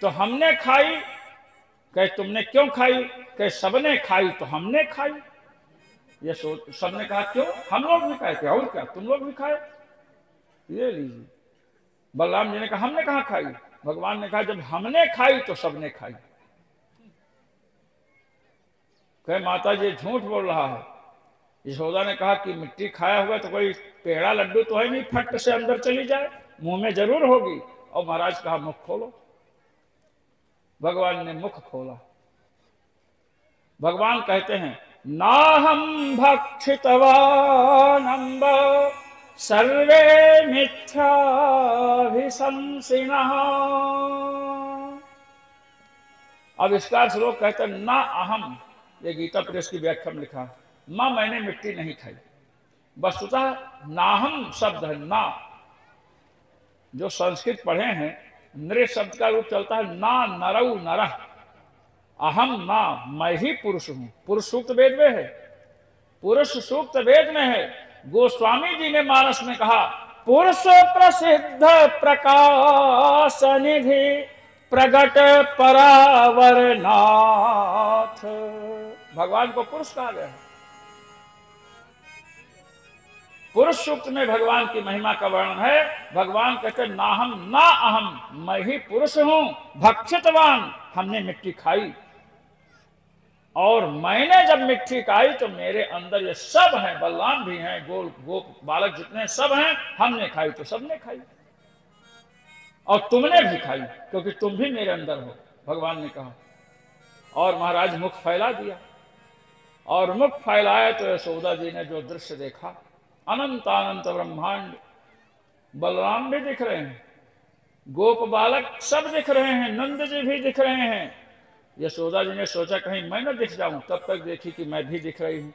तो हमने खाई, कहे तुमने क्यों खाई? कहे सबने खाई तो हमने खाई। ये सोच, सबने कहा क्यों? हम लोग भी खाए। क्या और क्या, तुम लोग भी खाए, ये लीजिए। बलराम जी ने कहा हमने कहा खाई? भगवान ने कहा जब हमने खाई तो सबने खाई। कहे माता जी झूठ बोल रहा है। यशोदा ने कहा कि मिट्टी खाया हुआ तो कोई पेड़ा लड्डू तो है नहीं फट से अंदर चली जाए, मुंह में जरूर होगी। और महाराज कहा मुख खोलो। भगवान ने मुख खोला। भगवान कहते हैं नाहम भक्षितवान अम्ब सर्वे मिथ्याभिशंसिनः। अब इसका श्लोक कहते हैं ना अहम, ये गीता प्रेस की व्याख्या में लिखा, मां मैंने मिट्टी नहीं खाई। वस्तुतः नाहम शब्द है ना, जो संस्कृत पढ़े हैं नृ शब्द का रूप चलता है ना नरऊ नरह, अहम ना मैं ही पुरुष हूं। पुरुष सूक्त वेद में है, पुरुष सूक्त वेद में है। गोस्वामी जी ने मानस में कहा पुरुष प्रसिद्ध प्रकाश निधि प्रगट परावरनाथ। भगवान को पुरुष कहा गया है। पुरुष सूक्त में भगवान की महिमा का वर्णन है। भगवान कहते ना हम ना अहम, मैं ही पुरुष हूं। भक्षितवान, हमने मिट्टी खाई, और मैंने जब मिट्टी खाई तो मेरे अंदर ये सब हैं, बलराम भी हैं, गोप बालक जितने सब हैं, हमने खाई तो सबने खाई, और तुमने भी खाई क्योंकि तुम भी मेरे अंदर हो, भगवान ने कहा। और महाराज मुख फैला दिया, और मुख फैलाया तो यशोदा जी ने जो दृश्य देखा, अनंत अनंत ब्रह्मांड, बलराम भी दिख रहे हैं, गोप बालक सब दिख रहे हैं, नंद जी भी दिख रहे हैं। यशोदा जी ने सोचा कहीं मैं न दिख जाऊं, तब तक देखी कि मैं भी दिख रही हूं।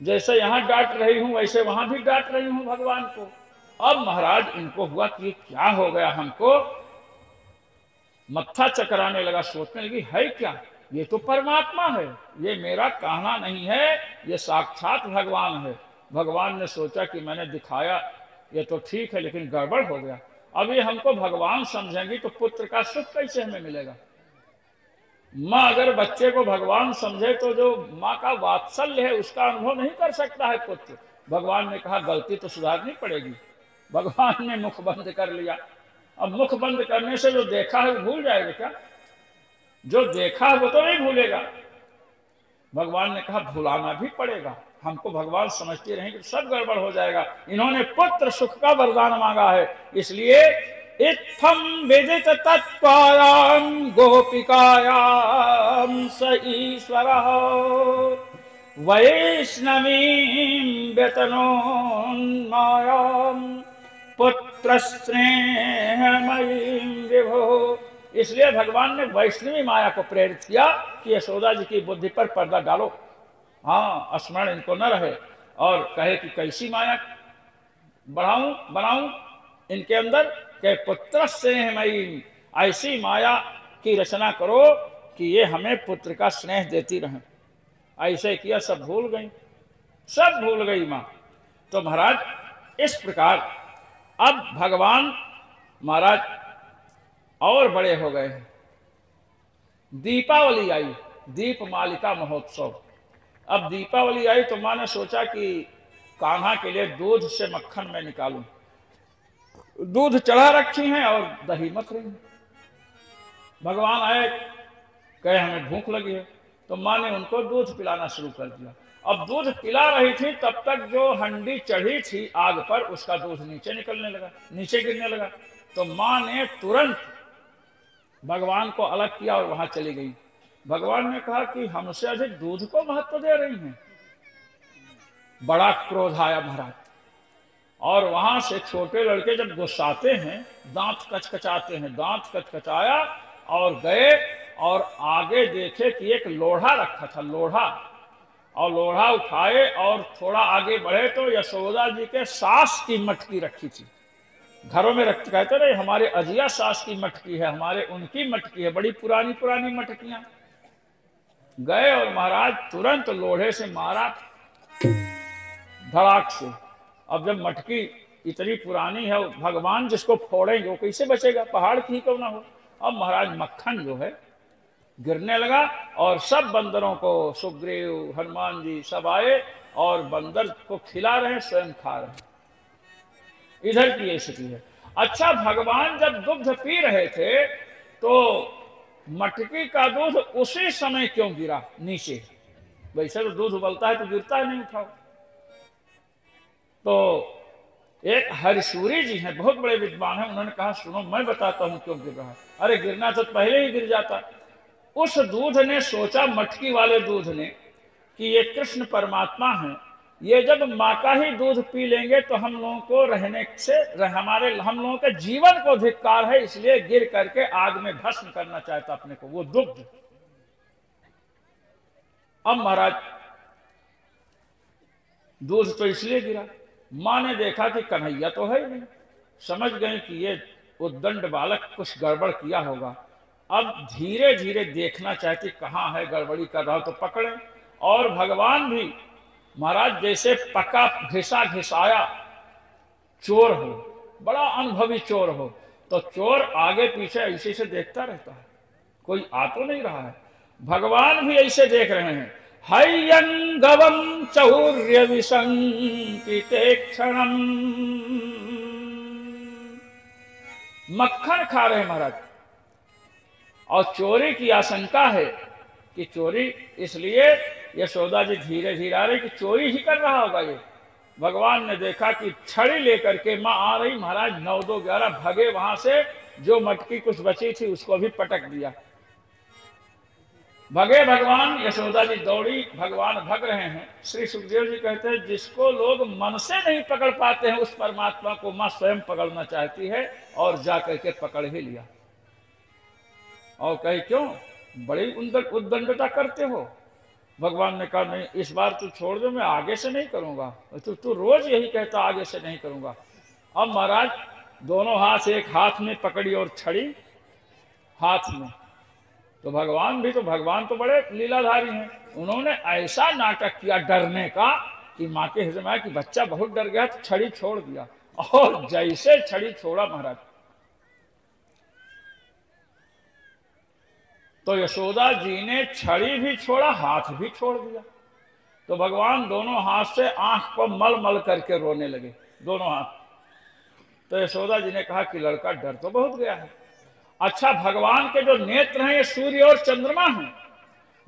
जैसे यहां डांट रही हूं वैसे वहां भी डांट रही हूं भगवान को। अब महाराज इनको हुआ कि क्या हो गया, हमको मत्था चकराने लगा, सोचने लगी है क्या, ये तो परमात्मा है, ये मेरा कहना नहीं है, ये साक्षात भगवान है। भगवान ने सोचा कि मैंने दिखाया ये तो ठीक है, लेकिन गड़बड़ हो गया। अब ये हमको भगवान समझेंगी तो पुत्र का सुख कैसे हमें मिलेगा। माँ अगर बच्चे को भगवान समझे तो जो माँ का वात्सल्य है उसका अनुभव नहीं कर सकता है पुत्र। भगवान ने कहा गलती तो सुधारनी पड़ेगी। भगवान ने मुख बंद कर लिया। अब मुख बंद करने से जो देखा है वो भूल जाएगा क्या? जो देखा है वो तो नहीं भूलेगा। भगवान ने कहा भुलाना भी पड़ेगा, हमको भगवान समझते रहेंगे तो सब गड़बड़ हो जाएगा। इन्होंने पुत्र सुख का वरदान मांगा है, इसलिए इत्थम विदित तत्त्वायां गोपिकायां स ईश्वरः वैष्णवीं व्यतनोन्मायां पुत्र स्नेहमयीं विभो। इसलिए भगवान ने वैष्णवी माया को प्रेरित किया कि यशोदा जी की बुद्धि पर पर्दा डालो, हाँ स्मरण इनको न रहे, और कहे कि कैसी माया बनाऊं इनके अंदर, के पुत्र स्नेहमयी, ऐसी माया की रचना करो कि ये हमें पुत्र का स्नेह देती रहे। ऐसे किया, सब भूल गई, सब भूल गई मां। तो महाराज इस प्रकार अब भगवान महाराज और बड़े हो गए हैं। दीपावली आई, दीप मालिका महोत्सव। अब दीपावली आई तो मां ने सोचा कि कान्हा के लिए दूध से मक्खन मैं निकालूं। दूध चढ़ा रखी हैं और दही मथ रही हैं। भगवान आए, कहे हमें भूख लगी है, तो मां ने उनको दूध पिलाना शुरू कर दिया। अब दूध पिला रही थी तब तक जो हंडी चढ़ी थी आग पर, उसका दूध नीचे निकलने लगा, नीचे गिरने लगा। तो मां ने तुरंत भगवान को अलग किया और वहां चली गई। भगवान ने कहा कि हमसे अधिक दूध को महत्व दे रही हैं। बड़ा क्रोध आया महाराज, और वहां से छोटे लड़के जब गुस्साते हैं, दांत कचकचाते हैं, दांत कचकचाया और गए और आगे देखे कि एक लोढ़ा रखा था, लोढ़ा, और लोढ़ा उठाए और थोड़ा आगे बढ़े तो यशोदा जी के सास की मटकी रखी थी। घरों में रखते, कहते रहे हमारे अजिया सास की मटकी है, हमारे उनकी मटकी है, बड़ी पुरानी पुरानी मटकियां। गए और महाराज तुरंत लोढ़े से मारा धड़ाक से। अब जब मटकी इतनी पुरानी है, भगवान जिसको फोड़ेंगे वो कैसे बचेगा, पहाड़ की ही क्यों ना हो। अब महाराज मक्खन जो है गिरने लगा और सब बंदरों को, सुग्रीव, हनुमान जी सब आए और बंदर को खिला रहे हैं, स्वयं खा रहे हैं। इधर की ये स्थिति है। अच्छा, भगवान जब दुग्ध पी रहे थे तो मटकी का दूध उसी समय क्यों गिरा नीचे? वैसे तो दूध उबलता है तो गिरता है, नहीं उठाओ। तो एक हरिसूरी जी हैं, बहुत बड़े विद्वान हैं, उन्होंने कहा सुनो मैं बताता हूं क्यों गिर रहा है। अरे गिरना तो पहले ही गिर जाता। उस दूध ने सोचा, मटकी वाले दूध ने, कि ये कृष्ण परमात्मा हैं, ये जब माँ का ही दूध पी लेंगे तो हम लोगों को रहने से हम लोगों के जीवन को धिक्कार है, इसलिए गिर करके आग में भस्म करना चाहता अपने को, वो दुग्ध। अब महाराज दूध तो इसलिए गिरा, मां ने देखा कि कन्हैया तो है ही नहीं, समझ गए कि ये उद्दंड बालक कुछ गड़बड़ किया होगा। अब धीरे धीरे देखना चाहती कहाँ है, गड़बड़ी कर रहा हो तो पकड़े। और भगवान भी महाराज जैसे पका घिसा घिसाया चोर हो, बड़ा अनुभवी चोर हो, तो चोर आगे पीछे ऐसे से देखता रहता है, कोई आ तो नहीं रहा है। भगवान भी ऐसे देख रहे हैं। हयंगवम चौर्य विशंकिते क्षणम, मक्खन खा रहे हैं महाराज, और चोरी की आशंका है कि चोरी, इसलिए यशोदा जी धीरे धीरे आ रही कि चोरी ही कर रहा होगा ये। भगवान ने देखा कि छड़ी लेकर के माँ आ रही, महाराज 9 2 11 भगे वहां से, जो मटकी कुछ बची थी उसको भी पटक दिया। भगे भगवान, यशोदा जी दौड़ी, भगवान भग रहे हैं। श्री सुखदेव जी कहते हैं जिसको लोग मन से नहीं पकड़ पाते हैं उस परमात्मा को माँ स्वयं पकड़ना चाहती है, और जाकर के पकड़ ही लिया। और कहे क्यों बड़ी उद्दंडता करते हो? भगवान ने कहा नहीं, इस बार तू छोड़ दो, मैं आगे से नहीं करूंगा। तू रोज यही कहता आगे से नहीं करूंगा। अब महाराज दोनों हाथ, एक हाथ में पकड़ी और छड़ी हाथ में, तो भगवान तो बड़े लीलाधारी हैं, उन्होंने ऐसा नाटक किया डरने का कि माँ के हृदय में कि बच्चा बहुत डर गया, तो छड़ी छोड़ दिया। और जैसे छड़ी छोड़ा महाराज, तो यशोदा जी ने छड़ी भी छोड़ा, हाथ भी छोड़ दिया। तो भगवान दोनों हाथ से आंख को मल मल करके रोने लगे, दोनों हाथ। तो यशोदा जी ने कहा कि लड़का डर तो बहुत गया है। अच्छा, भगवान के जो नेत्र हैं ये सूर्य और चंद्रमा हैं।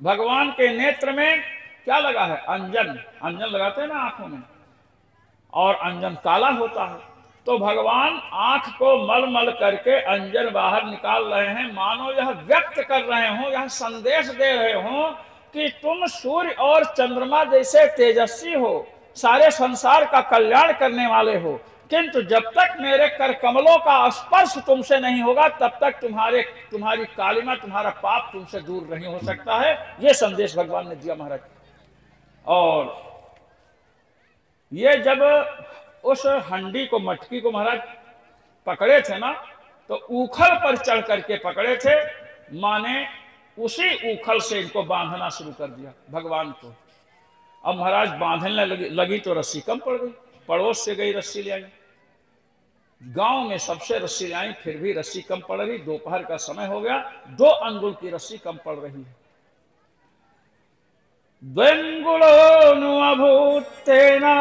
भगवान के नेत्र में क्या लगा है? अंजन। अंजन लगाते हैं ना आंखों में, और अंजन काला होता है। तो भगवान आंख को मल मल करके अंजन बाहर निकाल रहे हैं, मानो यह व्यक्त कर रहे हो, यह संदेश दे रहे हो कि तुम सूर्य और चंद्रमा जैसे तेजस्वी हो, सारे संसार का कल्याण करने वाले हो, किंतु जब तक मेरे कर कमलों का स्पर्श तुमसे नहीं होगा तब तक तुम्हारी कालिमा, तुम्हारा पाप तुमसे दूर नहीं हो सकता है। ये संदेश भगवान ने दिया महाराज। और ये जब उस हंडी को, मटकी को महाराज पकड़े थे ना, तो ऊखल पर चढ़ करके पकड़े थे, माने उसी ऊखल से इनको बांधना शुरू कर दिया भगवान को। अब महाराज बांधने लगी तो रस्सी कम पड़ गई, पड़ोस से गई रस्सी ले आई, गांव में सबसे रस्सी ले आई, फिर भी रस्सी कम पड़ रही। दोपहर का समय हो गया, 2 अंगुल की रस्सी कम पड़ रही है। द्वंगुलो अभूतेना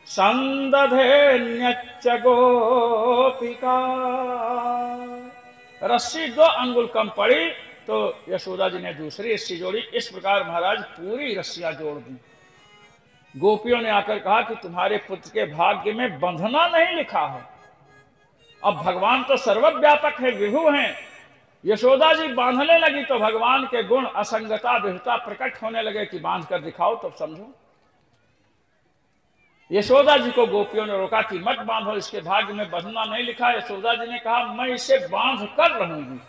संदधेन्यच्च गोपिका, रस्सी 2 अंगुल कम पड़ी तो यशोदा जी ने दूसरी रस्सी जोड़ी। इस प्रकार महाराज पूरी रस्सियां जोड़ दी। गोपियों ने आकर कहा कि तुम्हारे पुत्र के भाग्य में बंधना नहीं लिखा है। अब भगवान तो सर्वव्यापक है, विभु हैं। यशोदा जी बांधने लगी तो भगवान के गुण, असंगता, विभुता प्रकट होने लगे कि बांध कर दिखाओ तब समझो। यशोदा जी को गोपियों ने रोका कि मत बांधो, इसके भाग्य में बंधना नहीं लिखा। यशोदा जी ने कहा मैं इसे बांध कर रहूंगी।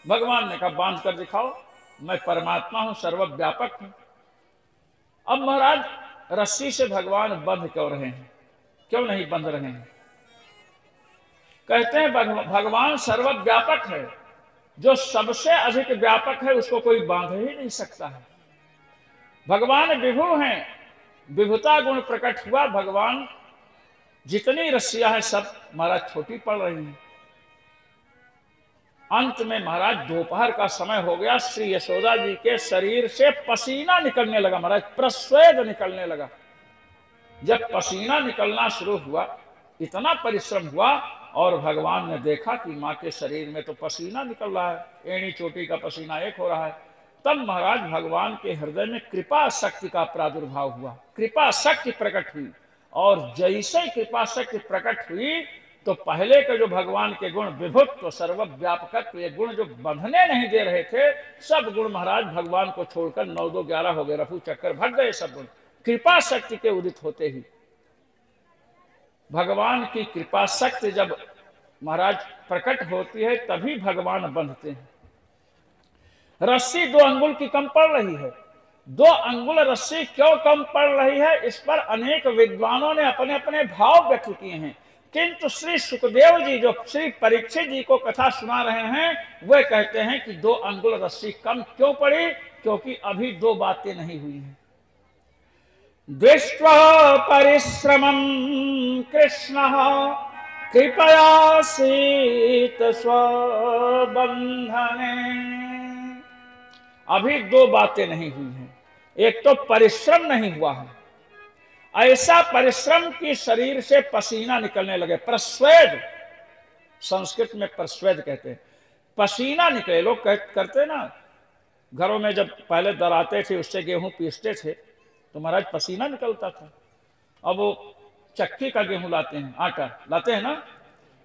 भगवान ने कहा बांध कर दिखाओ, मैं परमात्मा हूं, सर्वव्यापक हूं। अब महाराज रस्सी से भगवान बंध क्यों रहे हैं, क्यों नहीं बंध रहे हैं? कहते हैं भगवान सर्वव्यापक है, जो सबसे अधिक व्यापक है उसको कोई बांध ही नहीं सकता है। भगवान विभु हैं, विभुता गुण प्रकट हुआ। भगवान जितनी रस्सियां हैं सब महाराज छोटी पड़ रही हैं। अंत में महाराज दोपहर का समय हो गया, श्री यशोदा जी के शरीर से पसीना निकलने लगा, महाराज प्रस्वेद निकलने लगा। जब पसीना निकलना शुरू हुआ, इतना परिश्रम हुआ और भगवान ने देखा कि माँ के शरीर में तो पसीना निकल रहा है, एड़ी चोटी का पसीना एक हो रहा है। तब महाराज भगवान के हृदय में कृपा शक्ति का प्रादुर्भाव हुआ, कृपा शक्ति प्रकट हुई। और जैसे कृपा शक्ति प्रकट हुई तो पहले के जो भगवान के गुण विभुत्व, सर्वव्यापकत्व, ये गुण जो बंधने नहीं दे रहे थे, सब गुण महाराज भगवान को छोड़कर 9 2 11 हो गए, रफू चक्कर भग गए सब गुण। कृपा शक्ति के उदित होते ही, भगवान की कृपा शक्ति जब महाराज प्रकट होती है तभी भगवान बंधते हैं। रस्सी 2 अंगुल की कम पड़ रही है, 2 अंगुल रस्सी क्यों कम पड़ रही है, इस पर अनेक विद्वानों ने अपने अपने भाव व्यक्त किए हैं। किंतु श्री सुखदेव जी जो श्री परीक्षित जी को कथा सुना रहे हैं, वे कहते हैं कि 2 अंगुल रस्सी कम क्यों पड़ी, क्योंकि अभी 2 बातें नहीं हुई हैं। दृष्ट्वा परिश्रमं कृष्ण कृपया सीत स्वबंधने। अभी 2 बातें नहीं हुई हैं। एक तो परिश्रम नहीं हुआ है, ऐसा परिश्रम कि शरीर से पसीना निकलने लगे, प्रस्वेद, संस्कृत में प्रस्वेद कहते हैं, पसीना निकले। लोग करते ना, घरों में जब पहले दराते थे उससे गेहूं पीसते थे तो महाराज पसीना निकलता था। अब वो चक्की का गेहूं लाते हैं, आटा लाते हैं ना।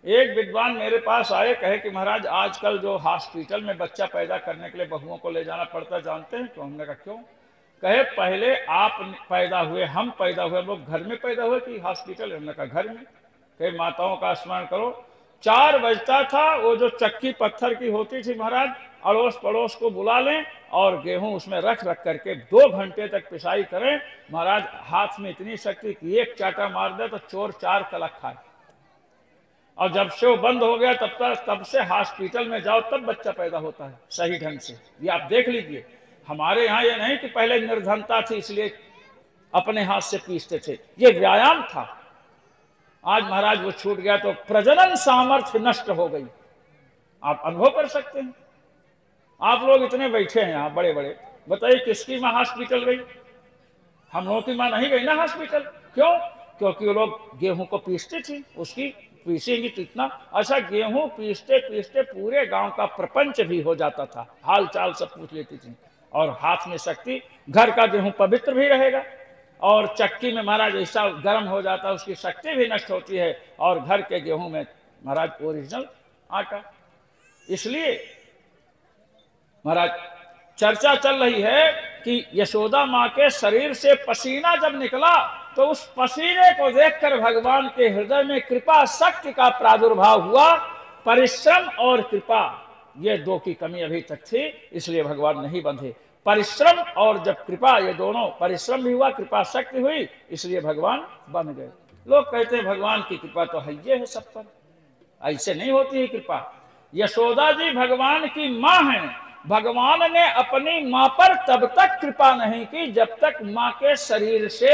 एक विद्वान मेरे पास आए, कहे कि महाराज आजकल जो हॉस्पिटल में बच्चा पैदा करने के लिए बहुओं को ले जाना पड़ता, जानते हैं क्यों? हमने कहा क्यों? कहे पहले आप पैदा हुए, हम पैदा हुए, लोग घर में पैदा हुए कि हॉस्पिटल? हमने कहा घर में। कहे माताओं का स्मरण करो, 4 बजता था, वो जो चक्की पत्थर की होती थी महाराज, अड़ोस पड़ोस को बुला लें और गेहूं उसमें रख करके 2 घंटे तक पिसाई करें। महाराज हाथ में इतनी शक्ति कि एक चाटा मार दे तो चोर 4 कलक खाए। और जब से वो बंद हो गया तब से हॉस्पिटल में जाओ तब बच्चा पैदा होता है सही ढंग से। ये आप देख लीजिए। हमारे यहाँ ये नहीं कि पहले निर्धनता थी इसलिए अपने हाथ से पीसते थे, ये व्यायाम था। आज महाराज वो छूट गया तो प्रजनन सामर्थ्य नष्ट हो गई। आप अनुभव कर सकते हैं। आप लोग इतने बैठे हैं यहाँ बड़े बड़े, बताइए किसकी माँ हॉस्पिटल गई? हम लोगों की माँ नहीं गई ना हॉस्पिटल। क्यों? क्योंकि वो लोग गेहूं को पीसती थी, उसकी पीसेंगी तो इतना। अच्छा, गेहूं पीसते पीसते पूरे गांव का प्रपंच भी हो जाता था, हाल चाल सब पूछ लेती थी। और हाथ में शक्ति, घर का गेहूं पवित्र भी रहेगा और चक्की में महाराज ऐसा गर्म हो जाता है उसकी शक्ति भी नष्ट होती है, और घर के गेहूं में महाराज ओरिजिनल आटा। इसलिए महाराज चर्चा चल रही है कि यशोदा माँ के शरीर से पसीना जब निकला तो उस पसीने को देखकर भगवान के हृदय में कृपा शक्ति का प्रादुर्भाव हुआ। परिश्रम और कृपा, ये 2 की कमी अभी तक थी, इसलिए भगवान नहीं बंधे। परिश्रम और जब कृपा, ये दोनों, परिश्रम भी हुआ, कृपा शक्ति हुई, इसलिए भगवान बंध गए। लोग कहते हैं भगवान की कृपा तो है सब पर, ऐसे नहीं होती है कृपा। यशोदा जी भगवान की माँ हैं, भगवान ने अपनी माँ पर तब तक कृपा नहीं की जब तक माँ के शरीर से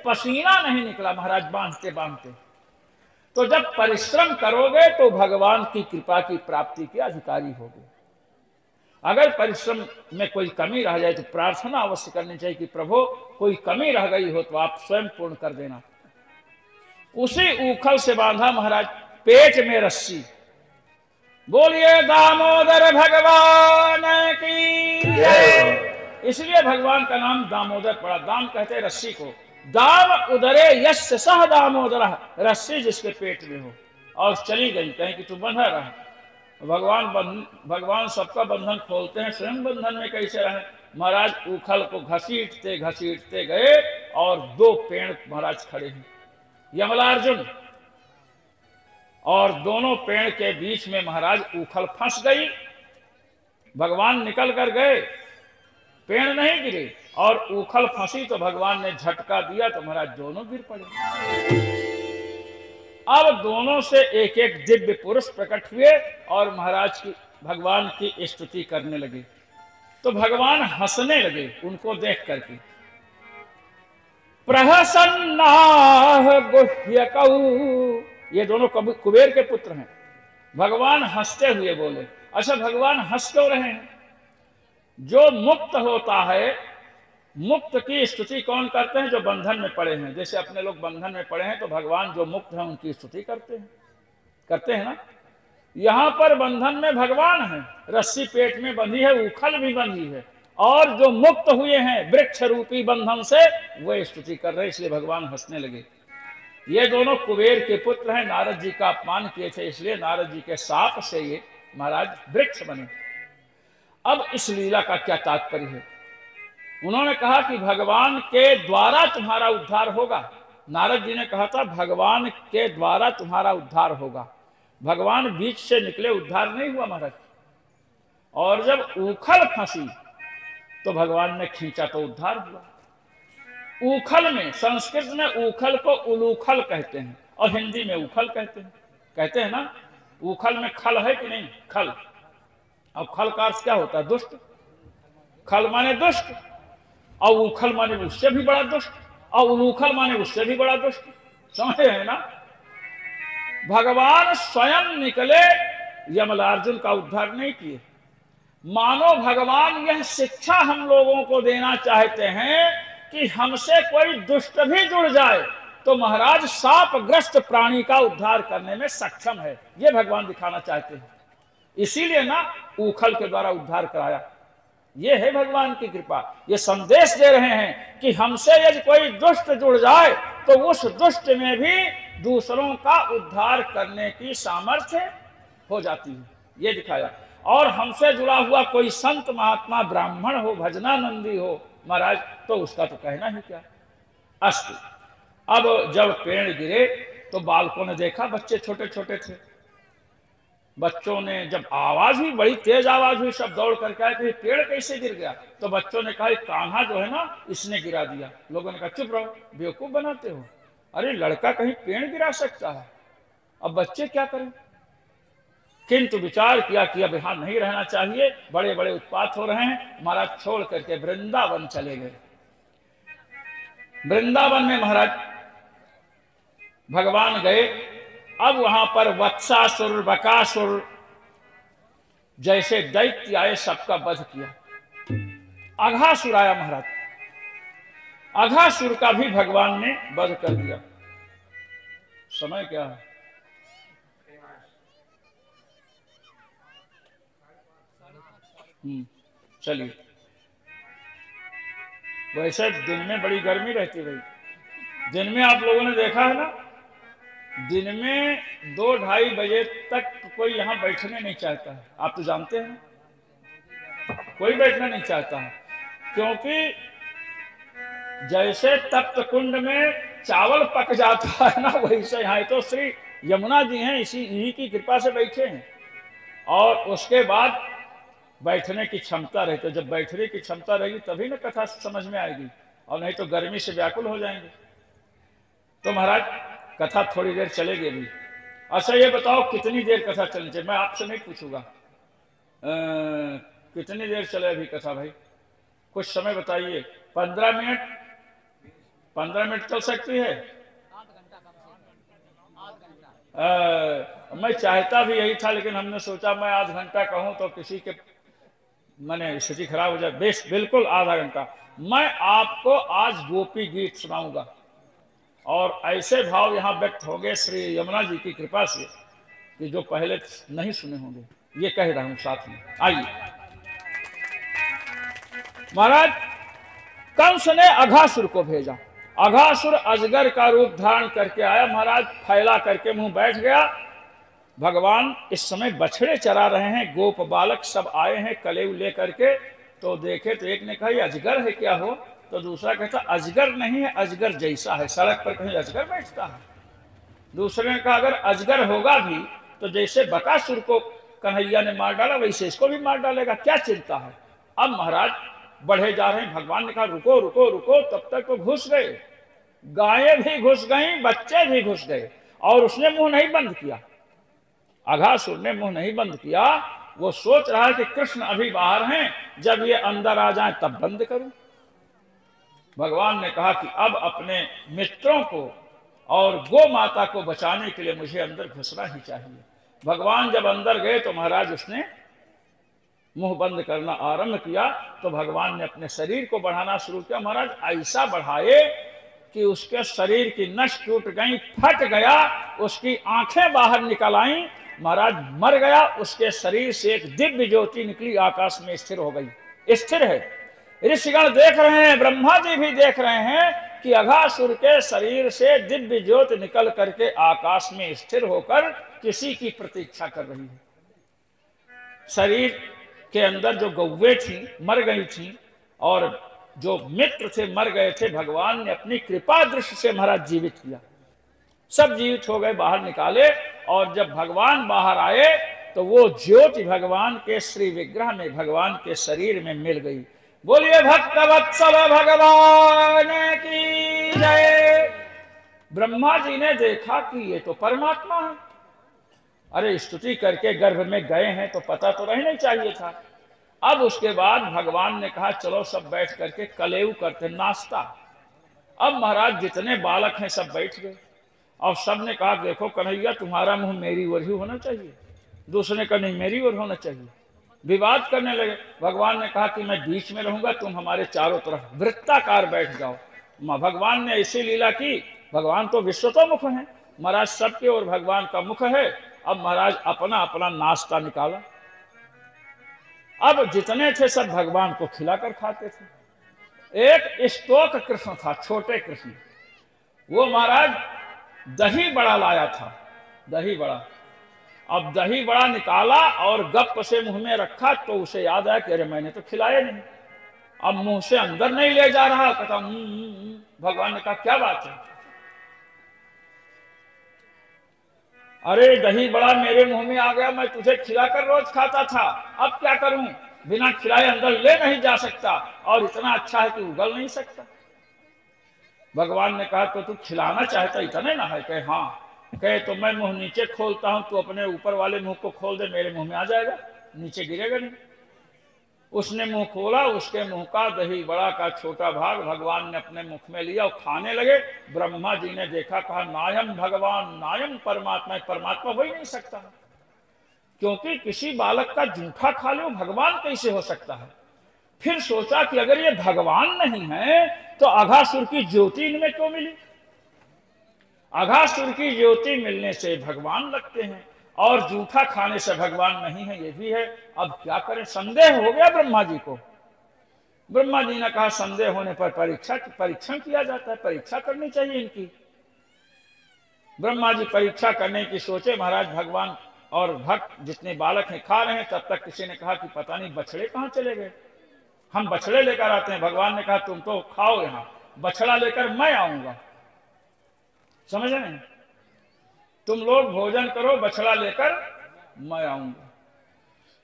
पसीना नहीं निकला महाराज, बांधते बांधते। तो जब परिश्रम करोगे तो भगवान की कृपा की प्राप्ति के अधिकारी होगे। अगर परिश्रम में कोई कमी रह जाए तो प्रार्थना अवश्य करनी चाहिए कि प्रभु कोई कमी रह गई हो तो आप स्वयं पूर्ण कर देना। उसी ऊखल से बांधा महाराज पेट में रस्सी। बोलिए दामोदर भगवान की जय। इसलिए भगवान का नाम दामोदर पड़ा। दाम कहते हैं रस्सी को। दाम उदरे यस्य सह दामोदर, रस्सी जिसके पेट में हो और चली गई, कहीं कि तू बंधा रहा। भगवान सबका बंधन खोलते हैं, स्वयं बंधन में कैसे रहे? महाराज उखल को घसीटते घसीटते गए और 2 पेड़ महाराज खड़े हैं, यमलार्जुन, और दोनों पेड़ के बीच में महाराज उखल फंस गई। भगवान निकल कर गए, पेड़ नहीं गिरे, और उखल फंसी तो भगवान ने झटका दिया तो महाराज दोनों गिर पड़े। अब दोनों से एक एक दिव्य पुरुष प्रकट हुए और महाराज की, भगवान की स्तुति करने लगे। तो भगवान हंसने लगे उनको देख करके। प्रहसन्नाह गुह्यकौ, ये दोनों कुबेर के पुत्र हैं। भगवान हंसते हुए बोले, अच्छा, भगवान हंस क्यों रहे हैं? जो मुक्त होता है, मुक्त की स्तुति कौन करते हैं? जो बंधन में पड़े हैं। जैसे अपने लोग बंधन में पड़े हैं तो भगवान जो मुक्त हैं उनकी स्तुति करते हैं ना। यहां पर बंधन में भगवान है, रस्सी पेट में बंधी है, उखल भी बंधी है, और जो मुक्त हुए हैं वृक्ष रूपी बंधन से वो स्तुति कर रहे, इसलिए भगवान हंसने लगे। ये दोनों कुबेर के पुत्र हैं, नारद जी का अपमान किए थे, इसलिए नारद जी के शाप से ये महाराज वृक्ष बने। अब इस लीला का क्या तात्पर्य है? उन्होंने कहा कि भगवान के द्वारा तुम्हारा उद्धार होगा। नारद जी ने कहा था भगवान के द्वारा तुम्हारा उद्धार होगा। भगवान बीच से निकले, उद्धार नहीं हुआ महाराज। और जब उखल फंसी तो भगवान ने खींचा तो उद्धार हुआ। उखल में, संस्कृत में उखल को उलूखल कहते हैं और हिंदी में उखल कहते हैं ना। उखल में खल है कि नहीं? खल। अब खल का अर्थ क्या होता है? दुष्ट। खल माने दुष्ट, और उखल माने उससे भी बड़ा दुष्ट, और उलूखल माने उससे भी बड़ा दुष्ट। समझ रहे हैं ना? भगवान स्वयं निकले, यमलार्जुन का उद्धार नहीं किए। मानो भगवान यह शिक्षा हम लोगों को देना चाहते हैं कि हमसे कोई दुष्ट भी जुड़ जाए तो महाराज शापग्रस्त प्राणी का उद्धार करने में सक्षम है, ये भगवान दिखाना चाहते हैं। इसीलिए ना उखल के द्वारा उद्धार कराया। ये है भगवान की कृपा। ये संदेश दे रहे हैं कि हमसे यदि कोई दुष्ट जुड़ जाए तो उस दुष्ट में भी दूसरों का उद्धार करने की सामर्थ्य हो जाती है, ये दिखाया। और हमसे जुड़ा हुआ कोई संत महात्मा ब्राह्मण हो, भजनानंदी हो महाराज, तो उसका तो कहना ही क्या। अस्तु, अब जब पेड़ गिरे तो बालकों ने देखा, बच्चे छोटे छोटे थे, बच्चों ने जब आवाज हुई, बड़ी तेज आवाज हुई, सब दौड़ करके आए कि पेड़ कैसे गिर गया। तो बच्चों ने कहा कान्हा जो है ना, इसने गिरा दिया। लोगों ने कहा चुप रहो, बेवकूफ बनाते हो, अरे लड़का कहीं पेड़ गिरा सकता है, अब बच्चे क्या करें। किंतु विचार किया कि अब यहां नहीं रहना चाहिए, बड़े बड़े उत्पात हो रहे हैं, महाराज छोड़ करके वृंदावन चले गए। वृंदावन में महाराज भगवान गए। अब वहां पर वत्सासुर, बकासुर जैसे दैत्य आए, सबका वध किया। अघासुर आया महाराज, अघासुर का भी भगवान ने वध कर दिया। समय क्या है? चलिए, वैसे दिन में बड़ी गर्मी रहती भाई। दिन में आप लोगों ने देखा है ना, दिन में 2-2:30 बजे तक कोई यहां बैठने नहीं चाहता है। आप तो जानते हैं कोई बैठना नहीं चाहता है, क्योंकि जैसे तप्त कुंड में चावल पक जाता है ना, वैसे यहाँ तो श्री यमुना जी हैं, इन्हीं की कृपा से बैठे हैं। और उसके बाद बैठने की क्षमता रहती है। जब बैठने की क्षमता रहेगी तभी ना कथा समझ में आएगी, और नहीं तो गर्मी से व्याकुल हो जाएंगे। तो महाराज कथा थोड़ी देर चलेगी अभी। अच्छा ये बताओ कितनी देर कथा चलनी चाहिए? मैं आपसे नहीं पूछूंगा कितनी देर चले अभी कथा भाई, कुछ समय बताइए। 15 मिनट, 15 मिनट चल सकती है। मैं चाहता भी यही था, लेकिन हमने सोचा मैं आध घंटा कहूं तो किसी के मैंने स्थिति खराब हो जाए। बेश, बिल्कुल आधा घंटा। मैं आपको आज गोपी गीत सुनाऊंगा, और ऐसे भाव यहाँ व्यक्त होंगे श्री यमुना जी की कृपा से कि जो पहले नहीं सुने होंगे, ये कह रहा हूं साथ में। आइए। महाराज कंस ने अघासुर को भेजा। अघासुर अजगर का रूप धारण करके आया महाराज, फैला करके मुंह बैठ गया। भगवान इस समय बछड़े चरा रहे हैं, गोप बालक सब आए हैं कलेव लेकर के। तो देखे तो एक ने कहा ये अजगर है क्या हो, तो दूसरा कहता अजगर नहीं है, अजगर जैसा है, सड़क पर कहीं अजगर बैठता है। दूसरे ने कहा अगर अजगर होगा भी तो जैसे बकासुर को कन्हैया ने मार डाला वैसे इसको भी मार डालेगा, क्या चिंता है। अब महाराज बढ़े जा रहे हैं। भगवान ने कहा रुको रुको रुको, तब तक तो घुस गए, गायें भी घुस गईं, बच्चे भी घुस गए, और उसने मुंह नहीं बंद किया। अघासुर ने मुंह नहीं बंद किया। वो सोच रहा है कि कृष्ण अभी बाहर हैं, जब ये अंदर आ जाएं तब बंद करूं। भगवान ने कहा कि अब अपने मित्रों को और गो माता को बचाने के लिए मुझे अंदर घुसना ही चाहिए। भगवान जब अंदर गए तो महाराज उसने मुंह बंद करना आरंभ किया तो भगवान ने अपने शरीर को बढ़ाना शुरू किया। महाराज ऐसा बढ़ाए कि उसके शरीर की नस टूट गई, फट गया, उसकी आंखें बाहर निकल आई, महाराज मर गया। उसके शरीर से एक दिव्य ज्योति निकली, आकाश में स्थिर हो गई, स्थिर है। ऋषिगण देख रहे हैं, ब्रह्मा जी भी देख रहे हैं कि अघासुर के शरीर से दिव्य ज्योति निकल करके आकाश में स्थिर होकर किसी की प्रतीक्षा कर रही है। शरीर के अंदर जो गौवे थी मर गई थी और जो मित्र थे मर गए थे, भगवान ने अपनी कृपा दृष्टि से महाराज जीवित किया। सब जीवित हो गए, बाहर निकाले, और जब भगवान बाहर आए तो वो ज्योति भगवान के श्री विग्रह में, भगवान के शरीर में मिल गई। बोलिए भक्तवत्सल भगवान की जय। ब्रह्मा जी ने देखा कि ये तो परमात्मा है। अरे स्तुति करके गर्भ में गए हैं तो पता तो रहना ही चाहिए था। अब उसके बाद भगवान ने कहा चलो सब बैठ करके कलेऊ करते, नाश्ता। अब महाराज जितने बालक हैं सब बैठ गए और सब ने कहा देखो कन्हैया तुम्हारा मुंह मेरी ओर ही होना चाहिए, दूसरे का नहीं मेरी ओर होना चाहिए। विवाद करने लगे। भगवान ने कहा कि मैं बीच में रहूंगा, तुम हमारे चारों तरफ वृत्ताकार बैठ जाओ। भगवान ने ऐसी लीला की, भगवान तो विश्वतोमुख हैं, महाराज सबके ओर भगवान का मुख है। अब महाराज अपना अपना नाश्ता निकाला। अब जितने थे सब भगवान को खिलाकर खाते थे। एक स्तोक कृष्ण था, छोटे कृष्ण, वो महाराज दही बड़ा लाया था, दही बड़ा। अब दही बड़ा निकाला और गप से मुंह में रखा तो उसे याद आया कि अरे मैंने तो खिलाया नहीं। अब मुंह से अंदर नहीं ले जा रहा, कहता भगवान ने कहा क्या बात है? अरे दही बड़ा मेरे मुंह में आ गया, मैं तुझे खिलाकर रोज खाता था, अब क्या करूं? बिना खिलाए अंदर ले नहीं जा सकता और इतना अच्छा है कि उगल नहीं सकता। भगवान ने कहा तो तू खिलाना चाहता इतने ना है? कहे हाँ। कहे तो मैं मुंह नीचे खोलता हूं, तू अपने ऊपर वाले मुंह को खोल दे, मेरे मुंह में आ जाएगा, नीचे गिरेगा नहीं। उसने मुंह खोला, उसके मुंह का दही बड़ा का छोटा भाग भगवान ने अपने मुख में लिया और खाने लगे। ब्रह्मा जी ने देखा, कहा नायम भगवान नायम परमात्मा, परमात्मा हो ही नहीं सकता, क्योंकि किसी बालक का जूठा खा लो भगवान कैसे हो सकता है? फिर सोचा कि अगर ये भगवान नहीं है तो अघासुर की ज्योति इनमें क्यों मिली? अघासुर की ज्योति मिलने से भगवान लगते हैं और जूठा खाने से भगवान नहीं है, ये भी है। अब क्या करें? संदेह हो गया ब्रह्मा जी को। ब्रह्मा जी ने कहा संदेह होने पर परीक्षण किया जाता है, परीक्षा करनी चाहिए इनकी। ब्रह्मा जी परीक्षा करने की सोचे। महाराज भगवान और भक्त जितने बालक हैं खा रहे हैं, तब तक किसी ने कहा कि पता नहीं बछड़े कहाँ चले गए, हम बछड़े लेकर आते हैं। भगवान ने कहा तुम तो खाओ, यहाँ बछड़ा लेकर मैं आऊंगा। समझ नहीं? तुम लोग भोजन करो, बछड़ा लेकर मैं आऊंगा।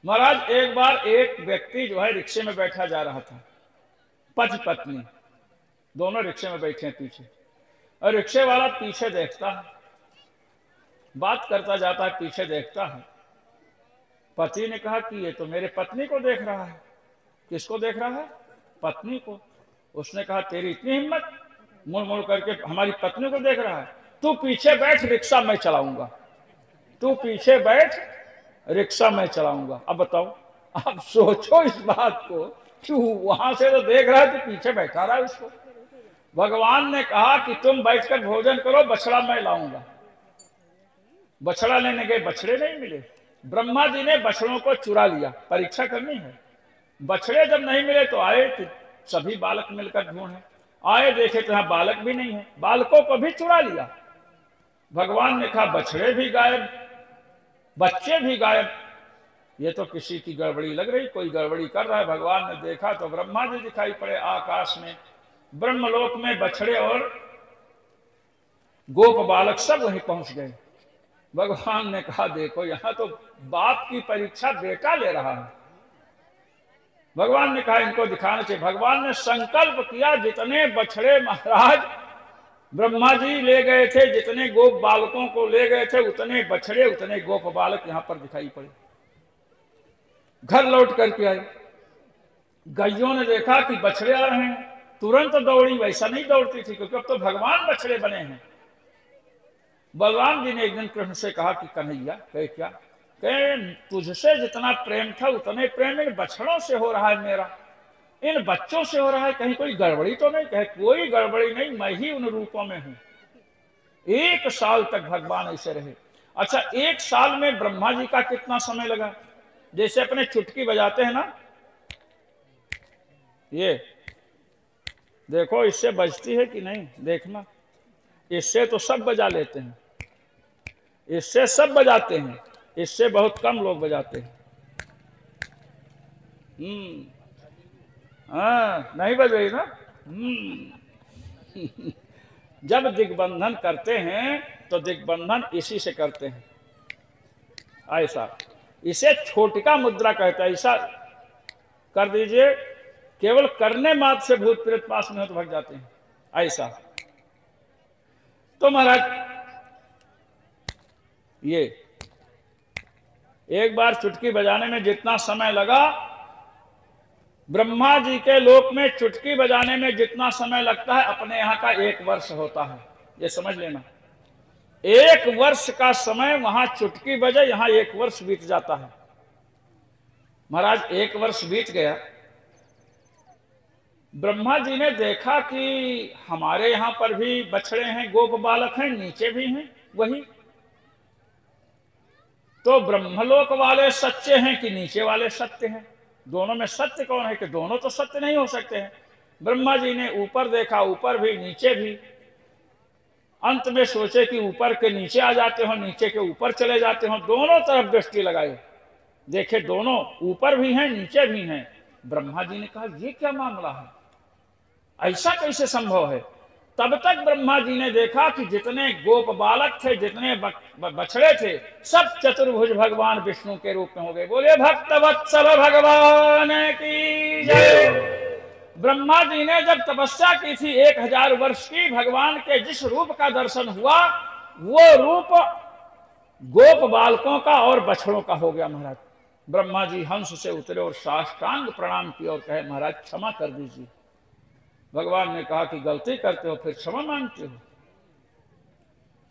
महाराज एक बार एक व्यक्ति जो है रिक्शे में बैठा जा रहा था, पति पत्नी दोनों रिक्शे में बैठे हैं पीछे, और रिक्शे वाला पीछे देखता है, बात करता जाता है, पीछे देखता है। पति ने कहा कि ये तो मेरे पत्नी को देख रहा है। किसको देख रहा है? पत्नी को। उसने कहा तेरी इतनी हिम्मत, मुड़ मुड़ करके हमारी पत्नी को देख रहा है? तू पीछे बैठ, रिक्शा मैं चलाऊंगा, तू पीछे बैठ, रिक्शा मैं चलाऊंगा। अब बताओ, अब सोचो इस बात को कि वहां से तो देख रहा है तो पीछे बैठा रहा है उसको। भगवान ने कहा कि तुम बैठकर भोजन करो, बछड़ा मैं लाऊंगा। बछड़ा लेने गए, बछड़े नहीं मिले। ब्रह्मा जी ने बछड़ों को चुरा लिया, परीक्षा करनी है। बछड़े जब नहीं मिले तो आए कि सभी बालक मिलकर ढूंढे, आए देखे तो यहाँ बालक भी नहीं है, बालकों को भी चुरा लिया। भगवान ने कहा बछड़े भी गायब, बच्चे भी गायब, ये तो किसी की गड़बड़ी लग रही, कोई गड़बड़ी कर रहा है। भगवान ने देखा तो ब्रह्मा जी दिखाई पड़े आकाश में, ब्रह्मलोक में बछड़े और गोप बालक सब वहीं पहुंच गए। भगवान ने कहा देखो यहाँ तो बाप की परीक्षा बेटा ले रहा है। भगवान ने कहा इनको दिखाना चाहिए। भगवान ने संकल्प किया, जितने बछड़े महाराज ब्रह्मा जी ले गए थे, जितने गोप बालकों को ले गए थे, उतने बछड़े उतने गोप बालक यहां पर दिखाई पड़े। घर लौट करके आए, गायों ने देखा कि बछड़े आ रहे हैं, तुरंत दौड़ी। वैसा नहीं दौड़ती थी क्योंकि अब तो भगवान बछड़े बने हैं। बलराम जी ने एक दिन कृष्ण से कहा कि कन्हैया, कहे क्या? कहे तुझसे जितना प्रेम था उतने प्रेम इन बछड़ों से हो रहा है मेरा, इन बच्चों से हो रहा है, कहीं कोई गड़बड़ी तो नहीं? कहे कोई गड़बड़ी नहीं, मैं ही उन रूपों में हूं। 1 साल तक भगवान ऐसे रहे। अच्छा, 1 साल में ब्रह्मा जी का कितना समय लगा? जैसे अपने चुटकी बजाते हैं ना, ये देखो इससे बजती है कि नहीं, देखना, इससे तो सब बजा लेते हैं, इससे सब बजाते हैं, इससे बहुत कम लोग बजाते हैं। हाँ, नहीं बज रही ना। जब दिग्बंधन करते हैं तो दिग्बंधन इसी से करते हैं, ऐसा। इसे छोटिका मुद्रा कहता है। ऐसा कर दीजिए, केवल करने मात्र से भूत प्रेत पास में हो तो भाग जाते हैं, ऐसा। तो महाराज ये एक बार चुटकी बजाने में जितना समय लगा, ब्रह्मा जी के लोक में चुटकी बजाने में जितना समय लगता है अपने यहाँ का 1 वर्ष होता है। ये समझ लेना, 1 वर्ष का समय वहां चुटकी बजे, यहां 1 वर्ष बीत जाता है। महाराज 1 वर्ष बीत गया, ब्रह्मा जी ने देखा कि हमारे यहां पर भी बछड़े हैं, गोप बालक हैं, नीचे भी हैं वही। तो ब्रह्मलोक वाले सच्चे हैं कि नीचे वाले सत्य हैं? दोनों में सत्य कौन है? कि दोनों तो सत्य नहीं हो सकते हैं। ब्रह्मा जी ने ऊपर देखा, ऊपर भी नीचे भी। अंत में सोचे कि ऊपर के नीचे आ जाते हो, नीचे के ऊपर चले जाते हो। दोनों तरफ दृष्टि लगाई, देखे दोनों ऊपर भी हैं नीचे भी हैं। ब्रह्मा जी ने कहा ये क्या मामला है, ऐसा कैसे संभव है? तब तक ब्रह्मा जी ने देखा कि जितने गोप बालक थे, जितने बछड़े थे, सब चतुर्भुज भगवान विष्णु के रूप में हो गए। बोले भक्तवत्सल भगवान की जय। ब्रह्मा जी ने जब तपस्या की थी 1000 वर्ष की, भगवान के जिस रूप का दर्शन हुआ वो रूप गोप बालकों का और बछड़ों का हो गया। महाराज ब्रह्मा जी हंस से उतरे और साष्टांग प्रणाम किया और कहे महाराज क्षमा कर दीजिए। भगवान ने कहा कि गलती करते हो फिर क्षमा मांगते हो,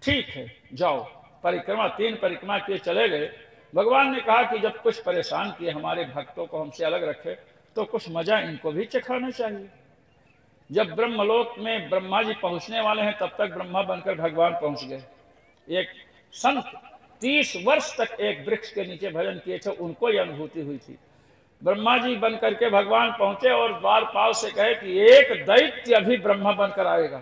ठीक है जाओ। परिक्रमा 3 परिक्रमा किए चले गए। भगवान ने कहा कि जब कुछ परेशान किए हमारे भक्तों को, हमसे अलग रखे, तो कुछ मजा इनको भी चखाना चाहिए। जब ब्रह्मलोक में ब्रह्मा जी पहुंचने वाले हैं तब तक ब्रह्मा बनकर भगवान पहुंच गए। एक संत 30 वर्ष तक एक वृक्ष के नीचे भजन किए थे, उनको यह अनुभूति हुई थी। ब्रह्मा जी बन करके भगवान पहुंचे और द्वारपाल से कहे कि एक दैत्य अभी ब्रह्मा बनकर आएगा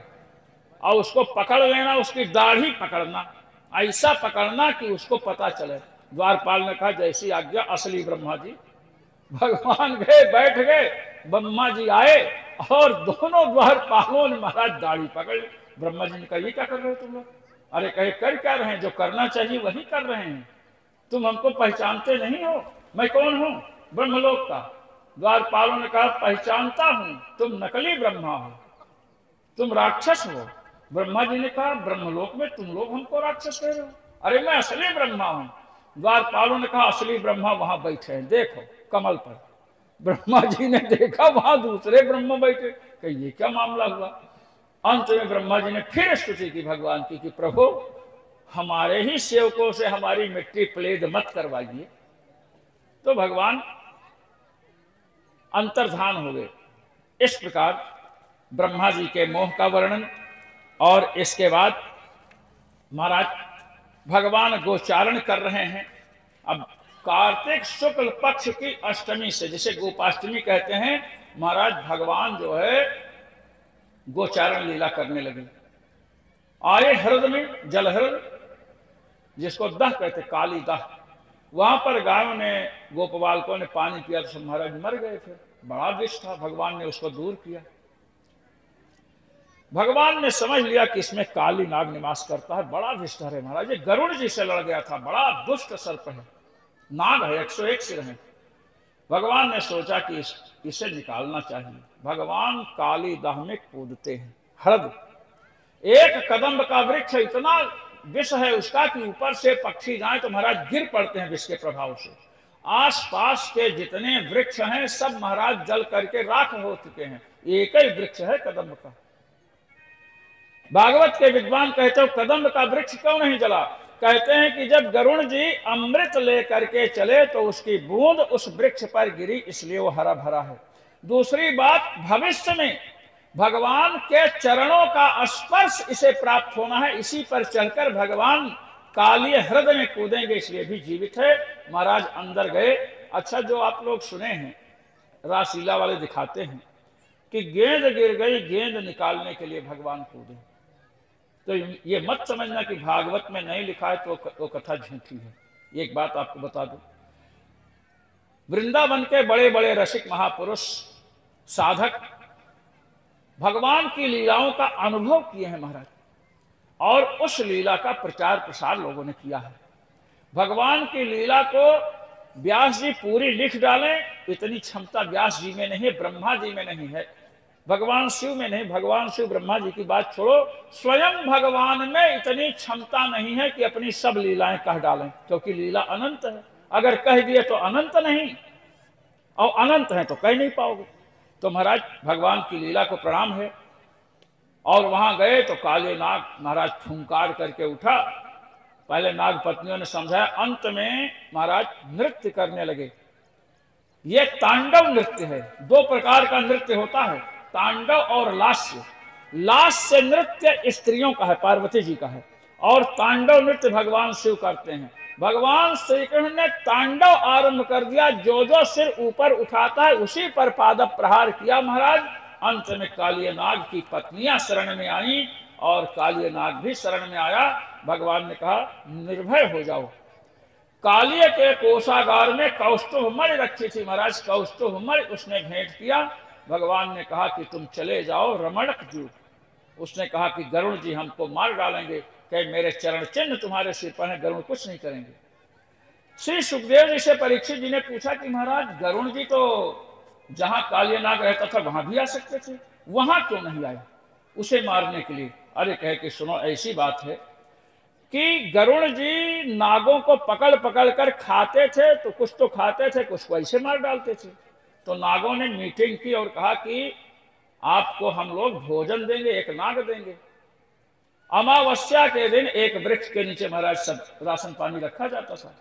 और उसको पकड़ लेना, उसकी दाढ़ी पकड़ना, ऐसा पकड़ना कि उसको पता चले। द्वारपाल ने कहा जैसी आज्ञा। असली ब्रह्मा जी भगवान गए, बैठ गए, ब्रह्मा जी आए और दोनों द्वारपालों ने महाराज दाढ़ी पकड़ ली। ब्रह्मा जी ने कहा ये क्या कर रहे हो तुम लोग? अरे कहे कर क्या रहे हैं, जो करना चाहिए वही कर रहे हैं। तुम हमको पहचानते नहीं हो, मैं कौन हूं? ब्रह्मलोक का। द्वारपालों ने कहा पहचानता हूं, तुम नकली ब्रह्मा हो, तुम राक्षस हो। ब्रह्मा जी ने कहा ब्रह्मलोक में तुम लोग हमको राक्षस कह रहे हो? अरे मैं असली ब्रह्मा हूं। द्वारपालों ने कहा असली ब्रह्मा वहां बैठे हैं, देखो कमल पर। ब्रह्मा जी ने देखा वहां दूसरे ब्रह्मा बैठे, कि ये क्या मामला हुआ। अंत में ब्रह्मा जी ने फिर स्तुति की भगवान की कि प्रभु हमारे ही सेवकों से हमारी मिट्टी प्लेद मत करवाइए। तो भगवान अंतर्धान हो गए। इस प्रकार ब्रह्मा जी के मोह का वर्णन। और इसके बाद महाराज भगवान गोचारण कर रहे हैं। अब कार्तिक शुक्ल पक्ष की अष्टमी से, जिसे गोपाष्टमी कहते हैं, महाराज भगवान जो है गोचारण लीला करने लगे। आए हृद में, जल हृद जिसको दह कहते, काली दह, वहां पर गायों ने, गोपबालकों ने पानी पिया तो महाराज मर गए थे। बड़ा विष था, भगवान ने उसको दूर किया। भगवान ने समझ लिया कि इसमें काली नाग निवास करता है, बड़ा विषधर है महाराज। ये गरुड़ जी से लड़ गया था, बड़ा दुष्ट सर्प है, नाग है, 101 सिर है। भगवान ने सोचा कि इसे निकालना चाहिए। भगवान काली दाह में कूदते हैं। हृद एक कदम्ब का वृक्ष, इतना विष है उसका कि ऊपर से पक्षी जाए तो महाराज गिर पड़ते हैं विष के प्रभाव से। आसपास के जितने वृक्ष हैं सब महाराज जल करके राख हो चुके हैं। एक ही वृक्ष है कदम्ब का। भागवत के विद्वान कहते हो कदम्ब का वृक्ष क्यों नहीं जला? कहते हैं कि जब गरुण जी अमृत लेकर के चले तो उसकी बूंद उस वृक्ष पर गिरी, इसलिए वो हरा भरा है। दूसरी बात, भविष्य में भगवान के चरणों का स्पर्श इसे प्राप्त होना है, इसी पर चढ़कर भगवान कालिय हृदय में कूदेंगे, इसलिए भी जीवित है। महाराज अंदर गए। अच्छा, जो आप लोग सुने हैं, रासलीला वाले दिखाते हैं कि गेंद गिर गई, गेंद निकालने के लिए भगवान कूदे, तो ये मत समझना कि भागवत में नहीं लिखा है तो वो कथा झूठी है। एक बात आपको बता दूं, वृंदावन के बड़े बड़े रसिक महापुरुष साधक भगवान की लीलाओं का अनुभव किए हैं महाराज, और उस लीला का प्रचार प्रसार लोगों ने किया है। भगवान की लीला को व्यास जी पूरी लिख डालें, इतनी क्षमता व्यास जी में नहीं है, ब्रह्मा जी में नहीं है, भगवान शिव में नहीं। भगवान शिव ब्रह्मा जी की बात छोड़ो, स्वयं भगवान में इतनी क्षमता नहीं है कि अपनी सब लीलाएं कह डालें, क्योंकि लीला अनंत है। अगर कह दिए तो अनंत नहीं, और अनंत है तो कह नहीं पाओगे। तो महाराज भगवान की लीला को प्रणाम है। और वहां गए तो काले नाग महाराज फुंकार करके उठा। पहले नाग पत्नियों ने समझाया, अंत में महाराज नृत्य करने लगे। ये तांडव नृत्य है। दो प्रकार का नृत्य होता है, तांडव और लास्य। लास्य नृत्य स्त्रियों का है, पार्वती जी का है, और तांडव नृत्य भगवान शिव करते हैं। भगवान श्री कृष्ण ने तांडव आरंभ कर दिया, जो जो सिर ऊपर उठाता है उसी पर पाद प्रहार किया महाराज। अंत में कालिय नाग की पत्नियां शरण में आई और कालिय नाग भी शरण में आया। भगवान ने कहा, निर्भय हो जाओ। कालिय के कोषागार में कौस्तुभमणि रखी थी महाराज, कौस्तुभमणि उसने भेंट किया। भगवान ने कहा कि तुम चले जाओ रमणक जूट। उसने कहा कि गरुण जी हमको मार डालेंगे, कि मेरे चरण चिन्ह तुम्हारे सिर पर हैं, गरुण कुछ नहीं करेंगे। श्री सुखदेव जी से परीक्षित जी ने पूछा कि महाराज गरुण जी तो जहां कालिय नाग रहता था वहां भी आ सकते थे, वहां क्यों नहीं आए उसे मारने के लिए? अरे कहे कि सुनो, ऐसी बात है कि गरुण जी नागों को पकड़ पकड़ कर खाते थे, तो कुछ तो खाते थे, कुछ को ऐसे मार डालते थे। तो नागों ने मीटिंग की और कहा कि आपको हम लोग भोजन देंगे, एक नाग देंगे। अमावस्या के दिन एक वृक्ष के नीचे महाराज सब राशन पानी रखा जाता था,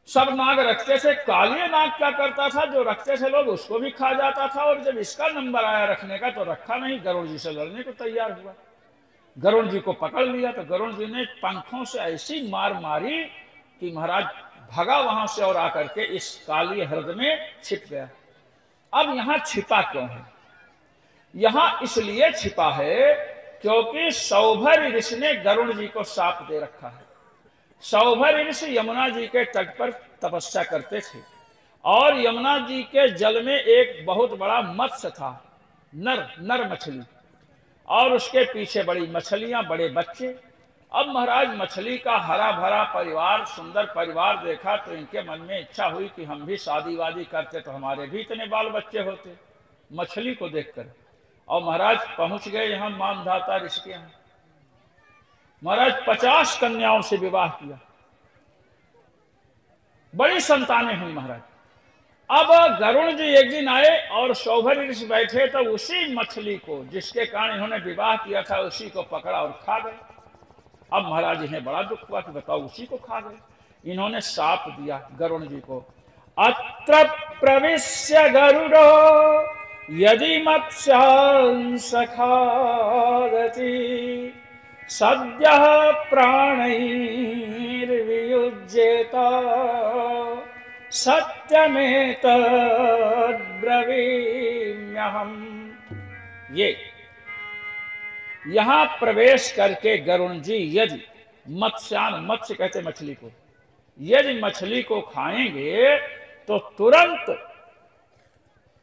सब नाग रखते थे। कालिय नाग क्या करता था, जो रखते थे लोग उसको भी खा जाता था, और जब इसका नंबर आया रखने का तो रखा नहीं, गरुण जी से लड़ने को तैयार हुआ। गरुण जी को पकड़ लिया तो गरुण जी ने पंखों से ऐसी मार मारी कि महाराज भगा वहां से और आकर के इस कालिय हृदय में छिप गया। अब यहां छिपा क्यों है? यहां इसलिए छिपा है क्योंकि सौभर ऋषि ने गरुण जी को शाप दे रखा है। सौभर ऋषि यमुना जी के तट पर तपस्या करते थे, और यमुना जी के जल में एक बहुत बड़ा मत्स्य था, नर मछली, और उसके पीछे बड़ी मछलियां, बड़े बच्चे। अब महाराज मछली का हरा भरा परिवार, सुंदर परिवार देखा तो इनके मन में इच्छा हुई कि हम भी शादी वादी करते तो हमारे भी इतने बाल बच्चे होते, मछली को देखकर। और महाराज पहुंच गए यहाँ मानधाता ऋषि के यहाँ। महाराज 50 कन्याओं से विवाह किया, बड़ी संतानें हुई महाराज। अब गरुण जी एक दिन आए और सौभर ऋषि बैठे तो उसी मछली को जिसके कारण इन्होंने विवाह किया था उसी को पकड़ा और खा गए। अब महाराज इन्हें बड़ा दुख हुआ कि बताओ उसी को खा गए। इन्होंने शाप दिया गरुण जी को, अत्र प्रविश्य गरुड़ो यदि मत्स्यांश खादति सद्यः प्राणैर्वियुज्येत सत्यमेतद्ब्रवीम्यहम्। ये यहां प्रवेश करके गरुण जी यदि मत्स्य कहते मछली को, यदि मछली को खाएंगे तो तुरंत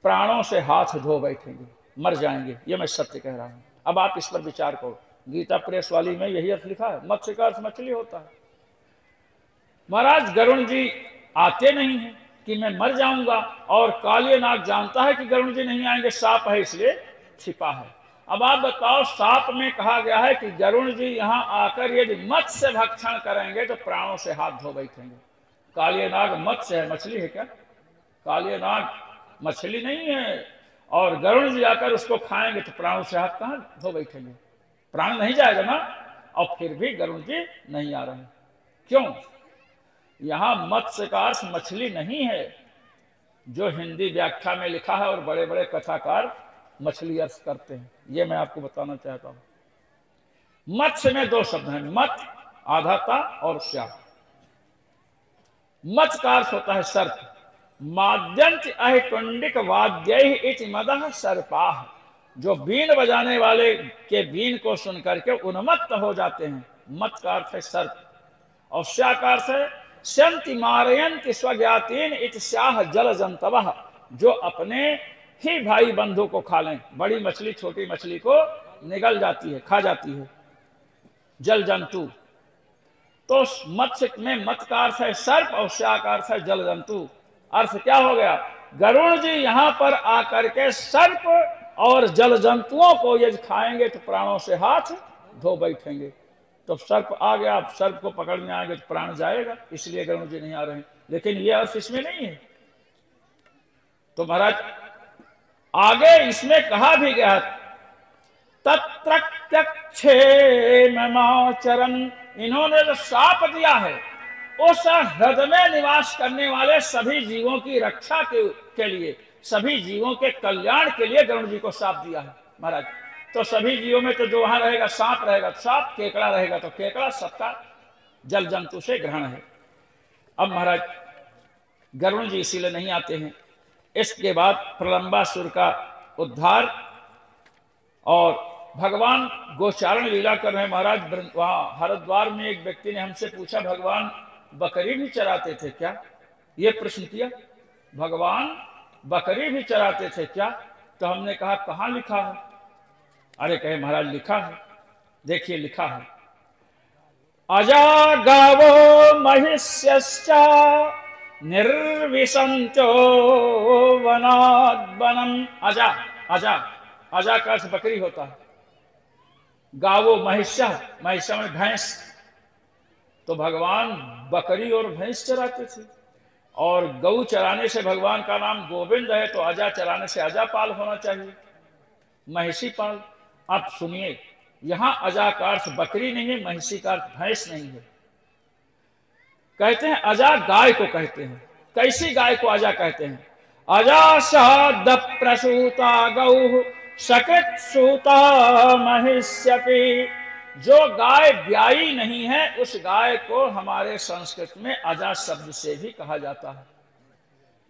प्राणों से हाथ धो बैठेंगे, मर जाएंगे। ये मैं सत्य कह रहा हूं। अब आप इस पर विचार करो, गीता प्रेस वाली में यही अर्थ लिखा है, मत्स्य का अर्थ मछली होता है। महाराज गरुण जी आते नहीं है कि मैं मर जाऊंगा, और कालिय नाग जानता है कि गरुण जी नहीं आएंगे, सांप है इसलिए छिपा है। अब आप बताओ, सांप में कहा गया है कि गरुण जी यहां आकर यदि मत्स्य भक्षण करेंगे तो प्राणों से हाथ धो बैठेंगे। कालिय नाग मत्स्य है, मछली है क्या? कालिय नाग मछली नहीं है, और गरुण जी आकर उसको खाएंगे तो प्राणों से हाथ कहां धो बैठेंगे? प्राण नहीं जाएगा ना। और फिर भी गरुड़ जी नहीं आ रहे। क्यों? यहां मत्स्य का अर्थ मछली नहीं है, जो हिंदी व्याख्या में लिखा है और बड़े बड़े कथाकार मछली अर्थ करते हैं। ये मैं आपको बताना चाहता हूं। मत्स्य में दो शब्द हैं, मत आधाता और स्या। मत का अर्थ होता है सर्प। माद्यंत अहिटुंडिक वाद्य इति मदः सर्पाः, जो बीन बजाने वाले के बीन को सुन करके उन्मत्त हो जाते हैं। मत का अर्थ है सर्प। और स्या का अर्थ है स्यंति मारयंति स्वज्ञातीन इति स्याः जल जंतवः, जो अपने ही भाई बंधु को खा लें। बड़ी मछली छोटी मछली को निगल जाती है, खा जाती है, जल जंतु। तो मत्स्य में मत का अर्थ है सर्प और स्या का अर्थ है जल जंतु। अर्थ क्या हो गया? गरुड़ जी यहां पर आकर के सर्प और जल जंतुओं को यदि खाएंगे तो प्राणों से हाथ धो बैठेंगे। तो सर्प आ गया, अब सर्प को पकड़ने आएंगे तो प्राण जाएगा, इसलिए गरुड़ जी नहीं आ रहे हैं। लेकिन ये अर्थ इसमें नहीं है। तो महाराज आगे इसमें कहा भी गया तत्रत्यक्षेममाचरन्, इन्होंने जो शाप दिया है उस हृदय में निवास करने वाले सभी जीवों की रक्षा के लिए, सभी जीवों के कल्याण के लिए गरुड़ जी को शाप दिया है महाराज। तो सभी जीवों में तो जो वहां रहेगा सांप रहेगा तो सांप, केकड़ा रहेगा तो केकड़ा, सबका जल जंतु से ग्रहण है। अब महाराज गरुड़ जी इसीलिए नहीं आते हैं। इसके बाद प्रलंबासुर का उद्धार और भगवान गोचारण लीला कर रहे हैं महाराज। वहां हरिद्वार में एक व्यक्ति ने हमसे पूछा, भगवान बकरी भी चराते थे क्या? ये प्रश्न किया, भगवान बकरी भी चराते थे क्या? तो हमने कहा कहां लिखा है? अरे कहे महाराज लिखा है, देखिए लिखा है, अजा गावो महिष्यश्च निर्विशन्तो वनाद् वनम्। अजा, अजा, अजा का अर्थ बकरी होता है। गावो महिष्य, महिष्य में भैंस। तो भगवान बकरी और भैंस चराते थे। और गौ चराने से भगवान का नाम गोविंद है, तो अजा चराने से अजापाल होना चाहिए, महिषी पाल। अब सुनिए, यहां अजा का अर्थ बकरी नहीं है, महिषी का अर्थ भैंस नहीं है। कहते हैं अजा गाय को कहते हैं। कैसी गाय को अजा कहते हैं? अजा शब्द प्रसूता गौ सकृत सूता महिष्यपि। जो गाय ब्याई नहीं है उस गाय को हमारे संस्कृत में अजा शब्द से भी कहा जाता है।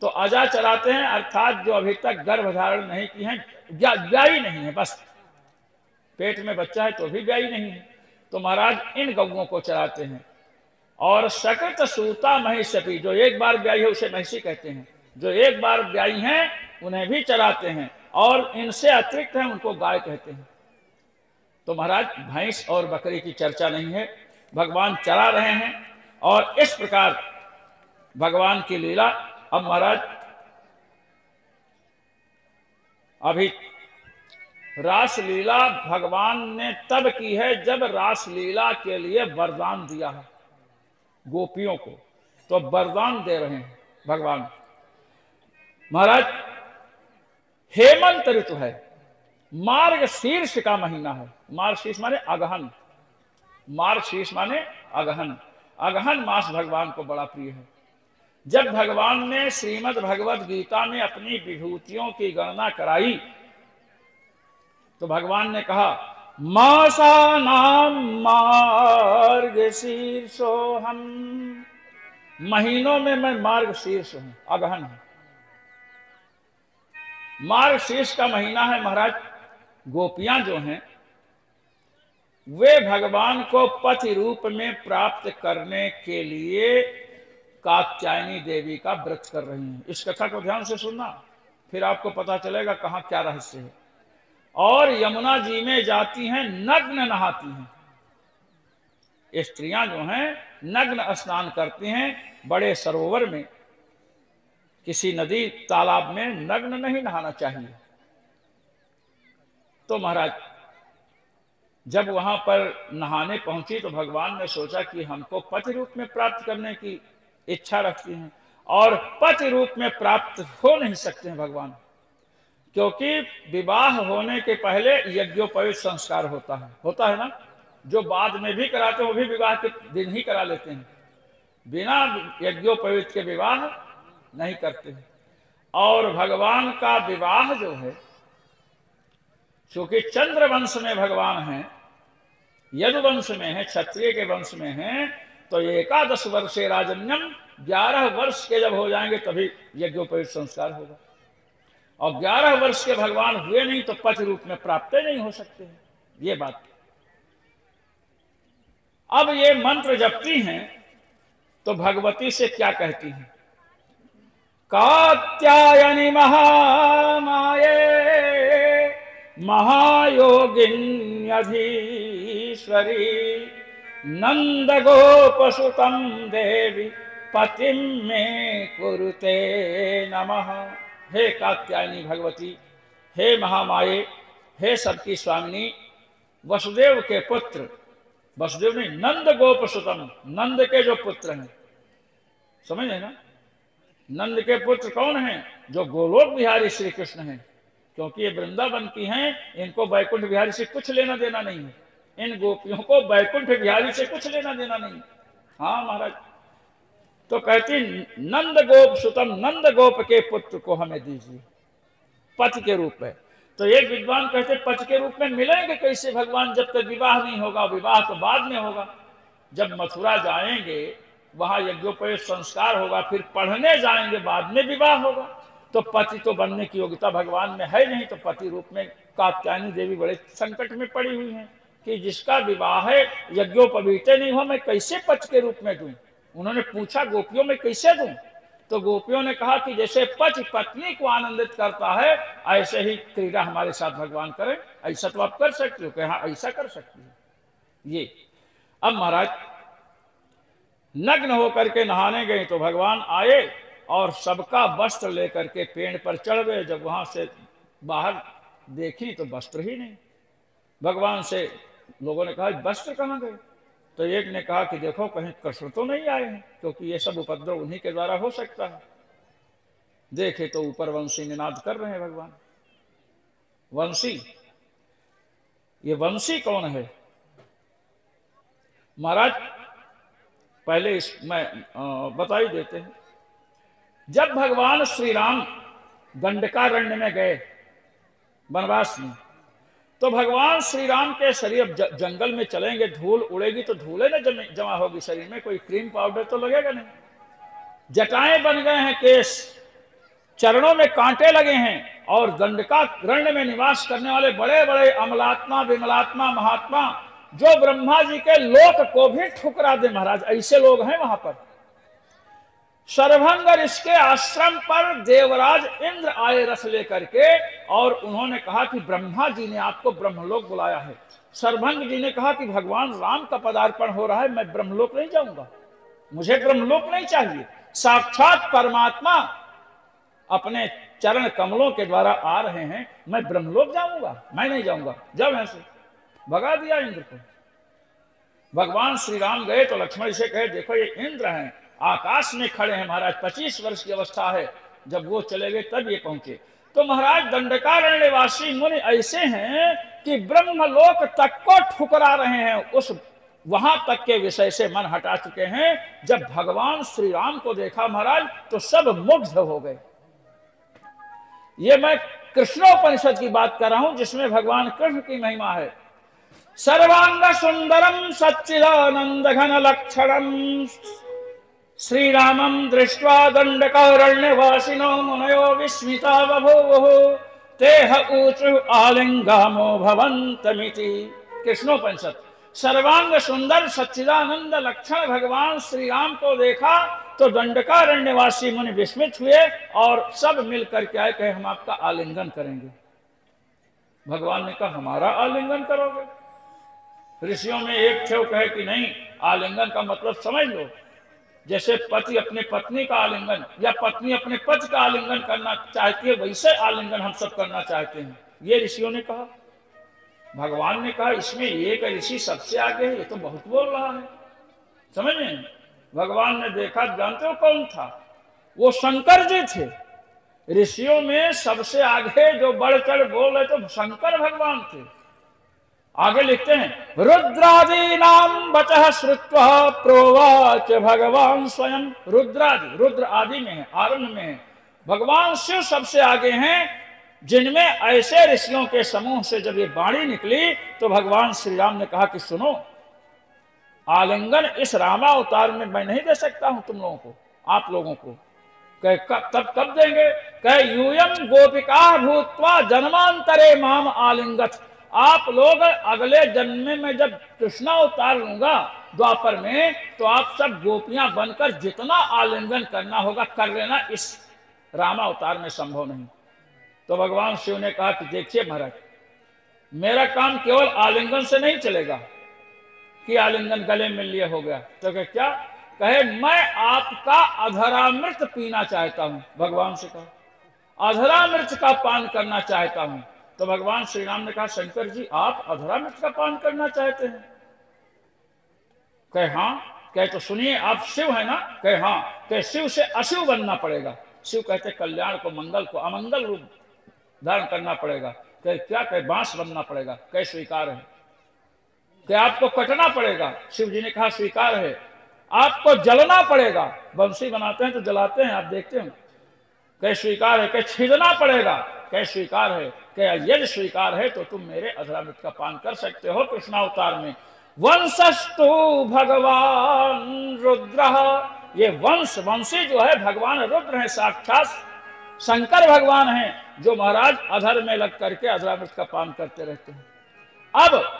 तो अजा चलाते हैं अर्थात जो अभी तक गर्भ धारण नहीं की है, ब्याई नहीं है, बस पेट में बच्चा है तो भी ब्याई नहीं है, तो महाराज इन गौओं को चराते हैं। और सकृत सूता महिष्यपि, जो एक बार ब्याई है उसे महिषी कहते हैं, जो एक बार ब्याई हैं उन्हें भी चराते हैं, और इनसे अतिरिक्त हैं उनको गाय कहते हैं। तो महाराज भैंस और बकरी की चर्चा नहीं है, भगवान चरा रहे हैं। और इस प्रकार भगवान की लीला। अब महाराज अभी रास लीला भगवान ने तब की है जब रास लीला के लिए वरदान दिया है गोपियों को, तो वरदान दे रहे हैं भगवान। महाराज हेमंत ऋतु है, मार्ग शीर्ष का महीना है। मार्ग शीर्ष माने अगहन, मार्ग शीर्ष माने अगहन। अगहन मास भगवान को बड़ा प्रिय है। जब भगवान ने श्रीमद् भगवद गीता में अपनी विभूतियों की गणना कराई तो भगवान ने कहा मासानाम मार्ग शीर्षो हम, महीनों में मैं मार्ग शीर्ष हूं, अगहन हूं। मार्ग शीर्ष का महीना है महाराज। गोपियां जो हैं वे भगवान को पति रूप में प्राप्त करने के लिए कात्यायनी देवी का व्रत कर रही हैं। इस कथा को ध्यान से सुनना, फिर आपको पता चलेगा कहां क्या रहस्य है। और यमुना जी में जाती हैं, नग्न नहाती हैं। स्त्रियां जो हैं नग्न स्नान करती हैं बड़े सरोवर में, किसी नदी तालाब में नग्न नहीं नहाना चाहिए। तो महाराज जब वहां पर नहाने पहुंची तो भगवान ने सोचा कि हमको पति रूप में प्राप्त करने की इच्छा रखती हैं, और पति रूप में प्राप्त हो नहीं सकते हैं भगवान, क्योंकि विवाह होने के पहले यज्ञोपवीत संस्कार होता है ना। जो बाद में भी कराते हैं वो भी विवाह के दिन ही करा लेते हैं, बिना यज्ञोपवीत के विवाह नहीं करते हैं। और भगवान का विवाह जो है, चूंकि चंद्र वंश में भगवान हैं, यदुवंश में है, क्षत्रिय के वंश में है, तो 11 वर्षे राजन्यम, 11 वर्ष के जब हो जाएंगे तभी यज्ञोपवीत संस्कार होगा। और 11 वर्ष के भगवान हुए नहीं तो पति रूप में प्राप्त नहीं हो सकते हैं, ये बात। अब ये मंत्र जपती हैं तो भगवती से क्या कहती हैं? कात्यायनी महामाये महायोगिन्यधीश्वरी नंद गोपसुतम देवी पतिम में कुरुते नमः। हे कात्यायनी भगवती, हे महामाये, हे सबकी स्वामिनी, वसुदेव के पुत्र, वसुदेव नहीं, नंद गोपसुतम, नंद के जो पुत्र हैं, समझ ना, नंद के पुत्र कौन हैं? जो गोलोक बिहारी श्री कृष्ण हैं, क्योंकि ये वृंदावन की हैं, इनको बैकुंठ बिहारी से कुछ लेना देना नहीं है। इन गोपियों को बैकुंठ बिहारी से कुछ लेना देना नहीं। हाँ महाराज, तो कहती नंद गोप सुतम, नंद गोप के पुत्र को हमें दीजिए पति के रूप में। तो एक विद्वान कहते पति के रूप में मिलेंगे कैसे भगवान, जब तक विवाह नहीं होगा? विवाह तो बाद में होगा, जब मथुरा जाएंगे वहां यज्ञोपवीत संस्कार होगा, फिर पढ़ने जाएंगे, बाद में विवाह होगा। तो पति तो बनने की योग्यता भगवान में है नहीं, तो पति रूप में कात्यायनी देवी बड़े संकट में पड़ी हुई हैं कि जिसका विवाह है यज्ञोपवीत नहीं हो, मैं कैसे पति के रूप में दूं? उन्होंने पूछा गोपियों में कैसे दूं? तो गोपियों ने कहा कि जैसे पति पत्नी को आनंदित करता है, ऐसे ही क्रीड़ा हमारे साथ भगवान करें। ऐसा तो आप कर सकते हो? कि हाँ ऐसा कर सकती है। ये अब महाराज नग्न होकर के नहाने गए तो भगवान आए और सबका वस्त्र लेकर के पेड़ पर चढ़ गए। जब वहां से बाहर देखी तो वस्त्र ही नहीं। भगवान से लोगों ने कहा वस्त्र कहाँ गए? तो एक ने कहा कि देखो कहीं कृष्ण तो नहीं आए हैं, क्योंकि ये सब उपद्रव उन्हीं के द्वारा हो सकता है। देखे तो ऊपर वंशी निनाद कर रहे हैं भगवान। वंशी, ये वंशी कौन है महाराज? पहले इसमें बता ही देते हैं। जब भगवान श्री राम दंडकारण्य में गए वनवास में, तो भगवान श्री राम के शरीर जंगल में चलेंगे, धूल उड़ेगी तो धूले न जमा होगी शरीर में, कोई क्रीम पाउडर तो लगेगा नहीं। जटाएं बन गए हैं, केस, चरणों में कांटे लगे हैं, और दंडकारण्य में निवास करने वाले बड़े बड़े अमलात्मा विमलात्मा महात्मा जो ब्रह्मा जी के लोक को भी ठुकरा दे महाराज, ऐसे लोग हैं वहां पर। शरभंग ऋषि के आश्रम पर देवराज इंद्र आए रस लेकर के, और उन्होंने कहा कि ब्रह्मा जी ने आपको ब्रह्मलोक बुलाया है। शरभंग जी ने कहा कि भगवान राम का पदार्पण हो रहा है, मैं ब्रह्मलोक नहीं जाऊंगा, मुझे ब्रह्मलोक नहीं चाहिए। साक्षात परमात्मा अपने चरण कमलों के द्वारा आ रहे हैं, मैं ब्रह्मलोक जाऊंगा? मैं नहीं जाऊंगा, जब ऐसे भगा दिया इंद्र को। भगवान श्री राम गए तो लक्ष्मण से कहे देखो ये इंद्र हैं, आकाश में खड़े हैं महाराज, 25 वर्ष की अवस्था है। जब वो चले गए तब ये पहुंचे। तो महाराज दंडकारण्यवासी मुनि ऐसे हैं कि ब्रह्मलोक तक को ठुकरा रहे हैं, उस वहां तक के विषय से मन हटा चुके हैं। जब भगवान श्री राम को देखा महाराज तो सब मुग्ध हो गए। ये मैं कृष्णोपनिषद की बात कर रहा हूं, जिसमें भगवान कृष्ण की महिमा है। सर्वांग सुंदरम सच्चिदानंद घन लक्षणम श्रीरामं दृष्ट्वा दंडकारण्यवासिनो मुनयो विस्मिता बभूवुः तेह ऊचु आलिंगामो भवन्तमिति। कृष्णोपनिषद। सर्वांग सुंदर सच्चिदानंद लक्षण भगवान श्री राम को देखा तो दंडकारण्यवासी मुनि विस्मित हुए और सब मिलकर के आए, कहे हम आपका आलिंगन करेंगे। भगवान ने कहा हमारा आलिंगन करोगे? ऋषियों में एक थे कहे कि नहीं, आलिंगन का मतलब समझ लो, जैसे पति अपने पत्नी का आलिंगन या पत्नी अपने पति का आलिंगन करना चाहती है, वैसे आलिंगन हम सब करना चाहते हैं। ये ऋषियों ने कहा। भगवान ने कहा इसमें एक ऋषि सबसे आगे है, ये तो बहुत बोल रहा है, समझ में। भगवान ने देखा, जानते हो कौन था? वो शंकर जी थे। ऋषियों में सबसे आगे जो बढ़ चढ़ बोल रहे तो शंकर भगवान थे। आगे लिखते हैं रुद्रादीनां वचः श्रुत्वा प्रोवाच भगवान स्वयं। रुद्रादि, रुद्र आदि में है, आरंभ में है। भगवान शिव सबसे आगे हैं, जिनमें ऐसे ऋषियों के समूह से जब ये वाणी निकली तो भगवान श्री राम ने कहा कि सुनो, आलिंगन इस रामावतार में मैं नहीं दे सकता हूं तुम लोगों को, आप लोगों को। कहे तब कब देंगे? कहे यूयम गोपिका भूत्वा जन्मांतरे माम आलिंगत। आप लोग अगले जन्म में जब कृष्णा अवतार लूंगा द्वापर में, तो आप सब गोपियां बनकर जितना आलिंगन करना होगा कर लेना, इस रामावतार में संभव नहीं। तो भगवान शिव ने कहा कि देखिए महाराज, मेरा काम केवल आलिंगन से नहीं चलेगा कि आलिंगन गले मिल लिए हो गया। तो क्या कहे, मैं आपका अधरामृत पीना चाहता हूं। भगवान से कहा अधरामृत का पान करना चाहता हूं। तो भगवान श्री राम ने कहा शंकर जी, आप अधरामृत का पान करना चाहते हैं? कहे हाँ। कहे तो सुनिए, आप शिव है ना? कहे हाँ। कहे शिव से अशिव बनना पड़ेगा। शिव कहते कल्याण को, मंगल को अमंगल रूप धारण करना पड़ेगा। कहे क्या? कहे बांस बनना पड़ेगा। कहे स्वीकार है। कहे आपको कटना पड़ेगा। शिव जी ने कहा स्वीकार है। आपको जलना पड़ेगा, बंसी बनाते हैं तो जलाते हैं, आप देखते हैं। कहे स्वीकार है। कहे छीदना पड़ेगा। कहे स्वीकार है। कहे यदि स्वीकार है तो तुम मेरे अधरामृत का पान कर सकते हो कृष्णावतार में। वंशस्तु भगवान रुद्र, ये वंशी जो है भगवान रुद्र है, साक्षात शंकर भगवान हैं, जो महाराज अधर में लग करके अधरामृत का पान करते रहते हैं। अब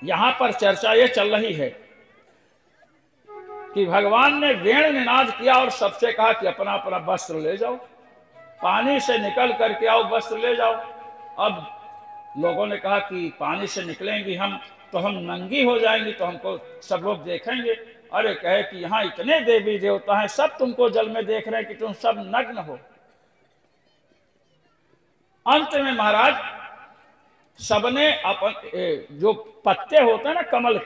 यहां पर चर्चा ये चल रही है कि भगवान ने वेण निनाद किया और सबसे कहा कि अपना अपना वस्त्र ले जाओ, पानी से निकल करके आओ, वस्त्र ले जाओ। अब लोगों ने कहा कि पानी से निकलेंगे हम तो हम नंगी हो जाएंगी, तो हमको सब लोग देखेंगे। अरे कहे कि यहाँ इतने देवी देवता हैं, सब तुमको जल में देख रहे हैं कि तुम सब नग्न हो। अंत में महाराज सबने अपन जो पत्ते होते हैं ना कमल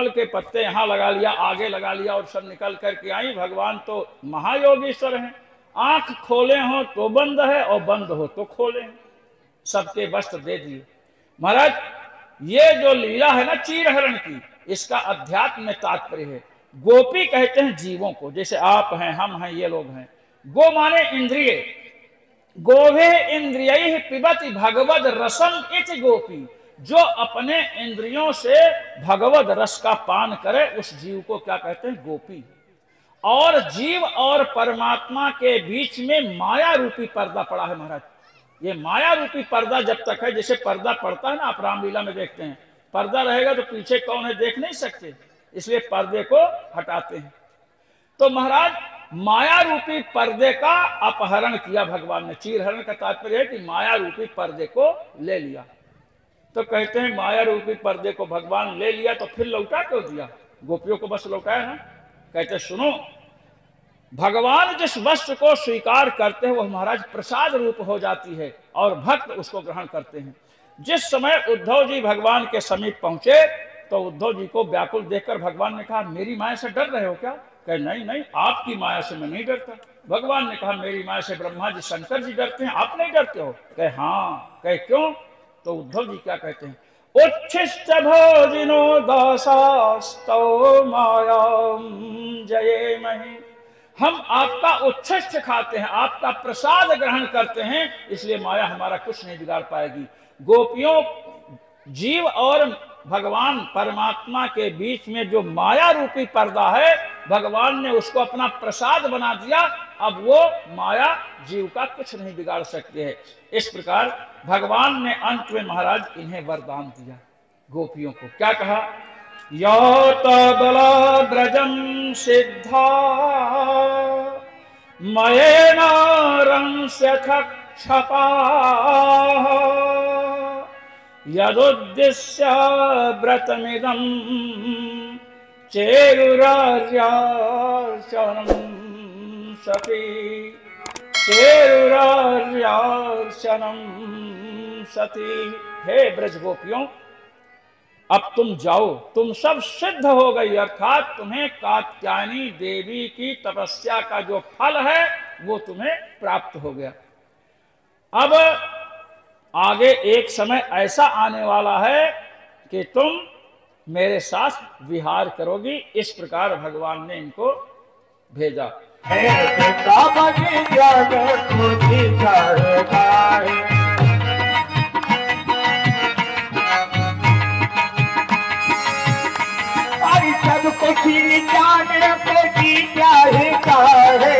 के पत्ते यहाँ लगा लिया, आगे लगा लिया और सब निकल करके आई। भगवान तो महायोगीश्वर हैं, आंख खोले हो तो बंद है और बंद हो तो खोले हैं, सबके वस्त्र दे दिए। महाराज ये जो लीला है ना चीरहरण की, इसका अध्यात्म में तात्पर्य है। गोपी कहते हैं जीवों को, जैसे आप हैं, हम हैं, ये लोग हैं। गो माने इंद्रिय, गोभे इंद्रिय पिबति भगवद रसम इति गोपी। जो अपने इंद्रियों से भगवद रस का पान करे उस जीव को क्या कहते हैं? गोपी। और जीव और परमात्मा के बीच में माया रूपी पर्दा पड़ा है महाराज। ये माया रूपी पर्दा जब तक है, जैसे पर्दा पड़ता है ना, आप रामलीला में देखते हैं, पर्दा रहेगा तो पीछे कौन है देख नहीं सकते, इसलिए पर्दे को हटाते हैं। तो महाराज माया रूपी पर्दे का अपहरण किया भगवान ने। चीरहरण का तात्पर्य है कि माया रूपी पर्दे को ले लिया। तो कहते हैं माया रूपी पर्दे को भगवान ले लिया तो फिर लौटा क्यों दिया? गोपियों को बस लौटाया ना। कहते सुनो, भगवान जिस वस्तु को स्वीकार करते हैं वह महाराज प्रसाद रूप हो जाती है और भक्त उसको ग्रहण करते हैं। जिस समय उद्धव जी भगवान के समीप पहुंचे तो उद्धव जी को व्याकुल देखकर भगवान ने कहा मेरी माया से डर रहे हो क्या? कहे नहीं नहीं, आपकी माया से मैं नहीं डरता। भगवान ने कहा मेरी माया से ब्रह्मा जी शंकर जी डरते हैं, आप नहीं डरते हो? कहे हाँ। कहे क्यों? तो उद्धव जी क्या कहते हैं? उच्छिष्ट भोजिनो दासास्तौ मायां जयेमहि। हम आपका उच्छिष्ट खाते हैं, आपका प्रसाद ग्रहण करते हैं, इसलिए माया हमारा कुछ नहीं बिगाड़ पाएगी। गोपियों, जीव और भगवान परमात्मा के बीच में जो माया रूपी पर्दा है, भगवान ने उसको अपना प्रसाद बना दिया। अब वो माया जीव का कुछ नहीं बिगाड़ सकती है। इस प्रकार भगवान ने अंत में महाराज इन्हें वरदान दिया गोपियों को। क्या कहा? यात बला ब्रजम सिद्धा मयेन रंस्यथ क्षपा यदुद्दिश्य व्रतमिदं चेरुरार्यार्चनं सती चेरुरार्यार्चनं सती। हे ब्रज गोपियों, अब तुम जाओ, तुम सब सिद्ध हो गई, अर्थात तुम्हें कात्यायनी देवी की तपस्या का जो फल है वो तुम्हें प्राप्त हो गया। अब आगे एक समय ऐसा आने वाला है कि तुम मेरे साथ विहार करोगी। इस प्रकार भगवान ने इनको भेजा। सबको जाने को जी चाहता है,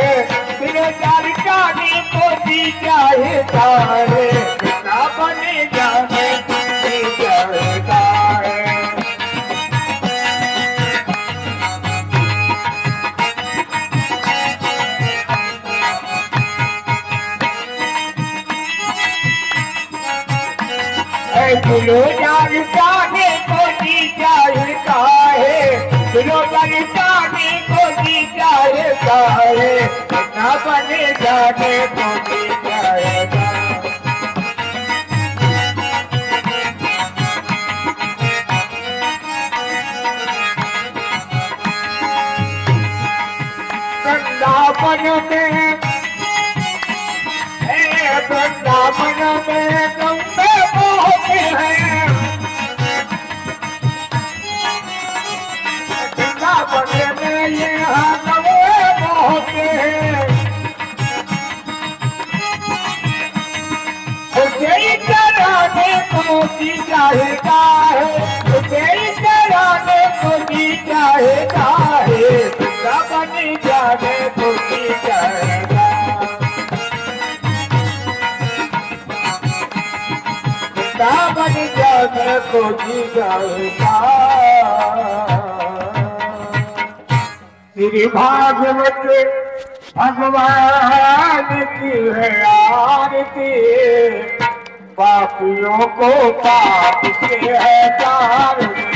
बेरोजगार जाने को जी चाहता है, पिता बने जाने को जी चाहता है। बेरोजगार जाने को जी चाहता है, बेरोजगार जाने को जी चाहता है, पिता बने जाने को जी चाहता है। वृंदावन में वृंदावन में गंगे बहते हैं, वृंदावन में ये गंगे बहते हैं। उसे कराने को जी चाहता है, उसे कराने को जी चाहता है, वृंदावन जाने को जी चाहता है। वृंदावन जाने को जी चाहता। श्री भागवत भगवान की है आरती, पापियों को पाप से है तारती।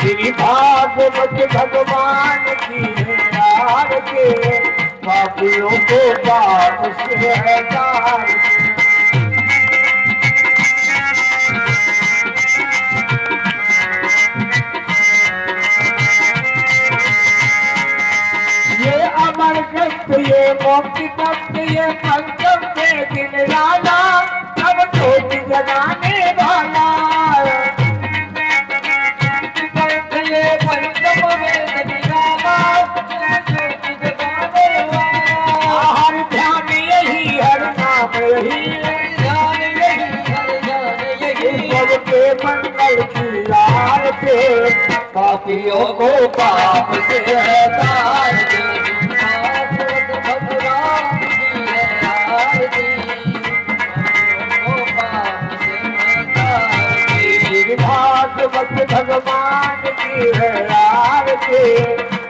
श्री भागवत भगवान की आरती, पापियों को पाप से है तारती। ये अमर ग्रंथ, ये मोक्ष तत्व, ये पंचम के दिन राजा, अब कोटि जगाने वाला। ये पंचम वेद निराला, हर ध्यान यही, हर नाम यही, ध्यान यही, हर ध्यान यही। सबके मंगल की आरती, पापियों को पाप से है तारती। भगवान की है आरती,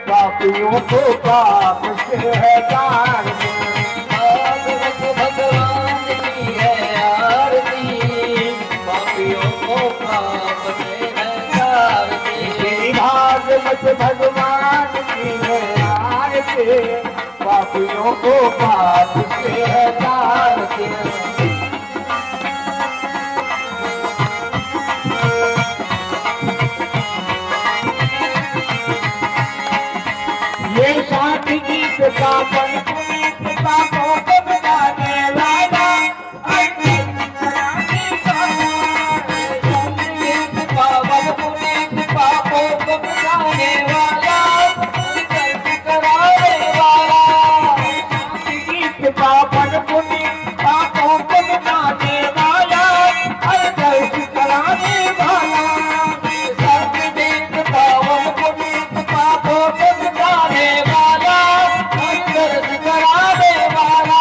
पापियों को पाप से है तारती। भागवत भगवान की है आरती, पापियों को पाप से है तारती। भागवत भगवान की है आरती, पापियों को पाप से है तारती। भागवत भगवान की है आरती, पापियों को पाप से है तारती। ये साथ गीत का पन पुनीत पापों को मिटाने वाला, पावन पुनीत पापों को मिटाने वाला, कराने वाला। गीत का पन पुनीत पापों को मिटाने वाला, दर्श कराने वाला। सतगीत पावन पुनीत पापों को मिटाने वाला, दर्श कराने वाला।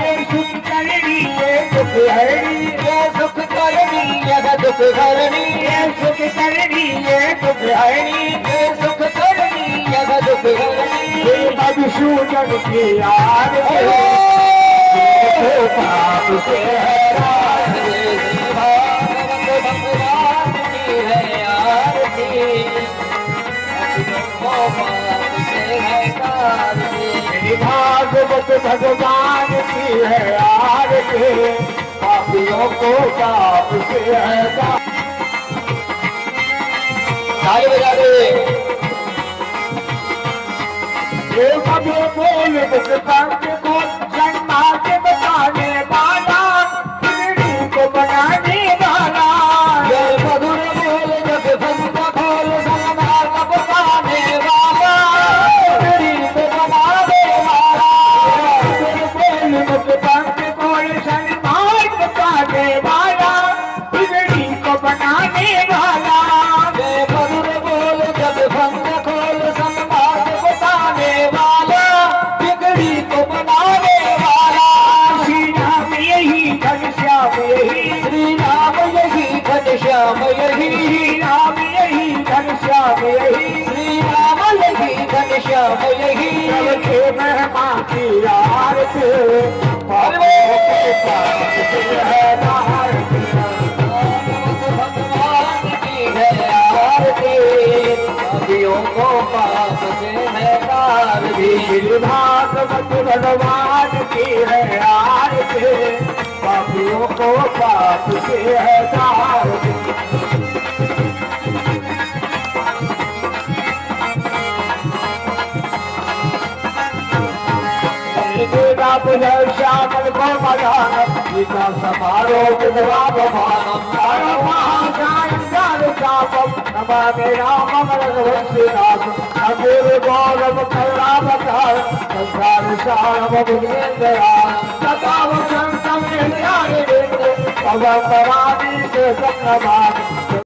ये सुख करनी, ये सुख हरणी, ये सुख करनी, यह दुख हरणी। ये सुख करनी, ये सुख हरणी, ये सुख करनी, यह दुख हरणी। ये मधुसूदन की आरती, पाप से है तारती। भागवत भगवान की है आरती, पाप से है तारती। भागवत भगवान की है आरती, पापियों को पाप से है तारती। ताली बजा दे। ये कभी बोल मुख पंथ को जन्मा के बताने वाला, पीढ़ी को बनाने वाला। ये मधुर बोल जग संत खोल संमार्ग बताने वाला, पीढ़ी को बनाने वाला। ये बोल मुख पंथ खोल संमार्ग बताने वाला, पीढ़ी को बनाने वाला। ये मधुर बोल जग संत खोल संमार्ग बताने वाला, बिगड़ी को बनाने वाला। श्री राम यही घनश्याम यही, श्री राम यही घनश्याम यही, श्री राम यही घनश्याम यही, श्री राम यही घनश्याम यही। सबके महिमा की आरती, पापों के पाप से है आरती, भगवान की है आरती, पापियों को पाप से है आरती। भागवत भगवान की है आरती, पापियों को पाप से है आरती। श्यामल को मदान गीता समारोह विधवा भवानम नमामि रामम रघुवंशीनाथम अपूर्व गौरव करुणावतार संसार सारम भुजगेन्द्राय सदा वसंतम हृदयानि पवनराणि से संगमामि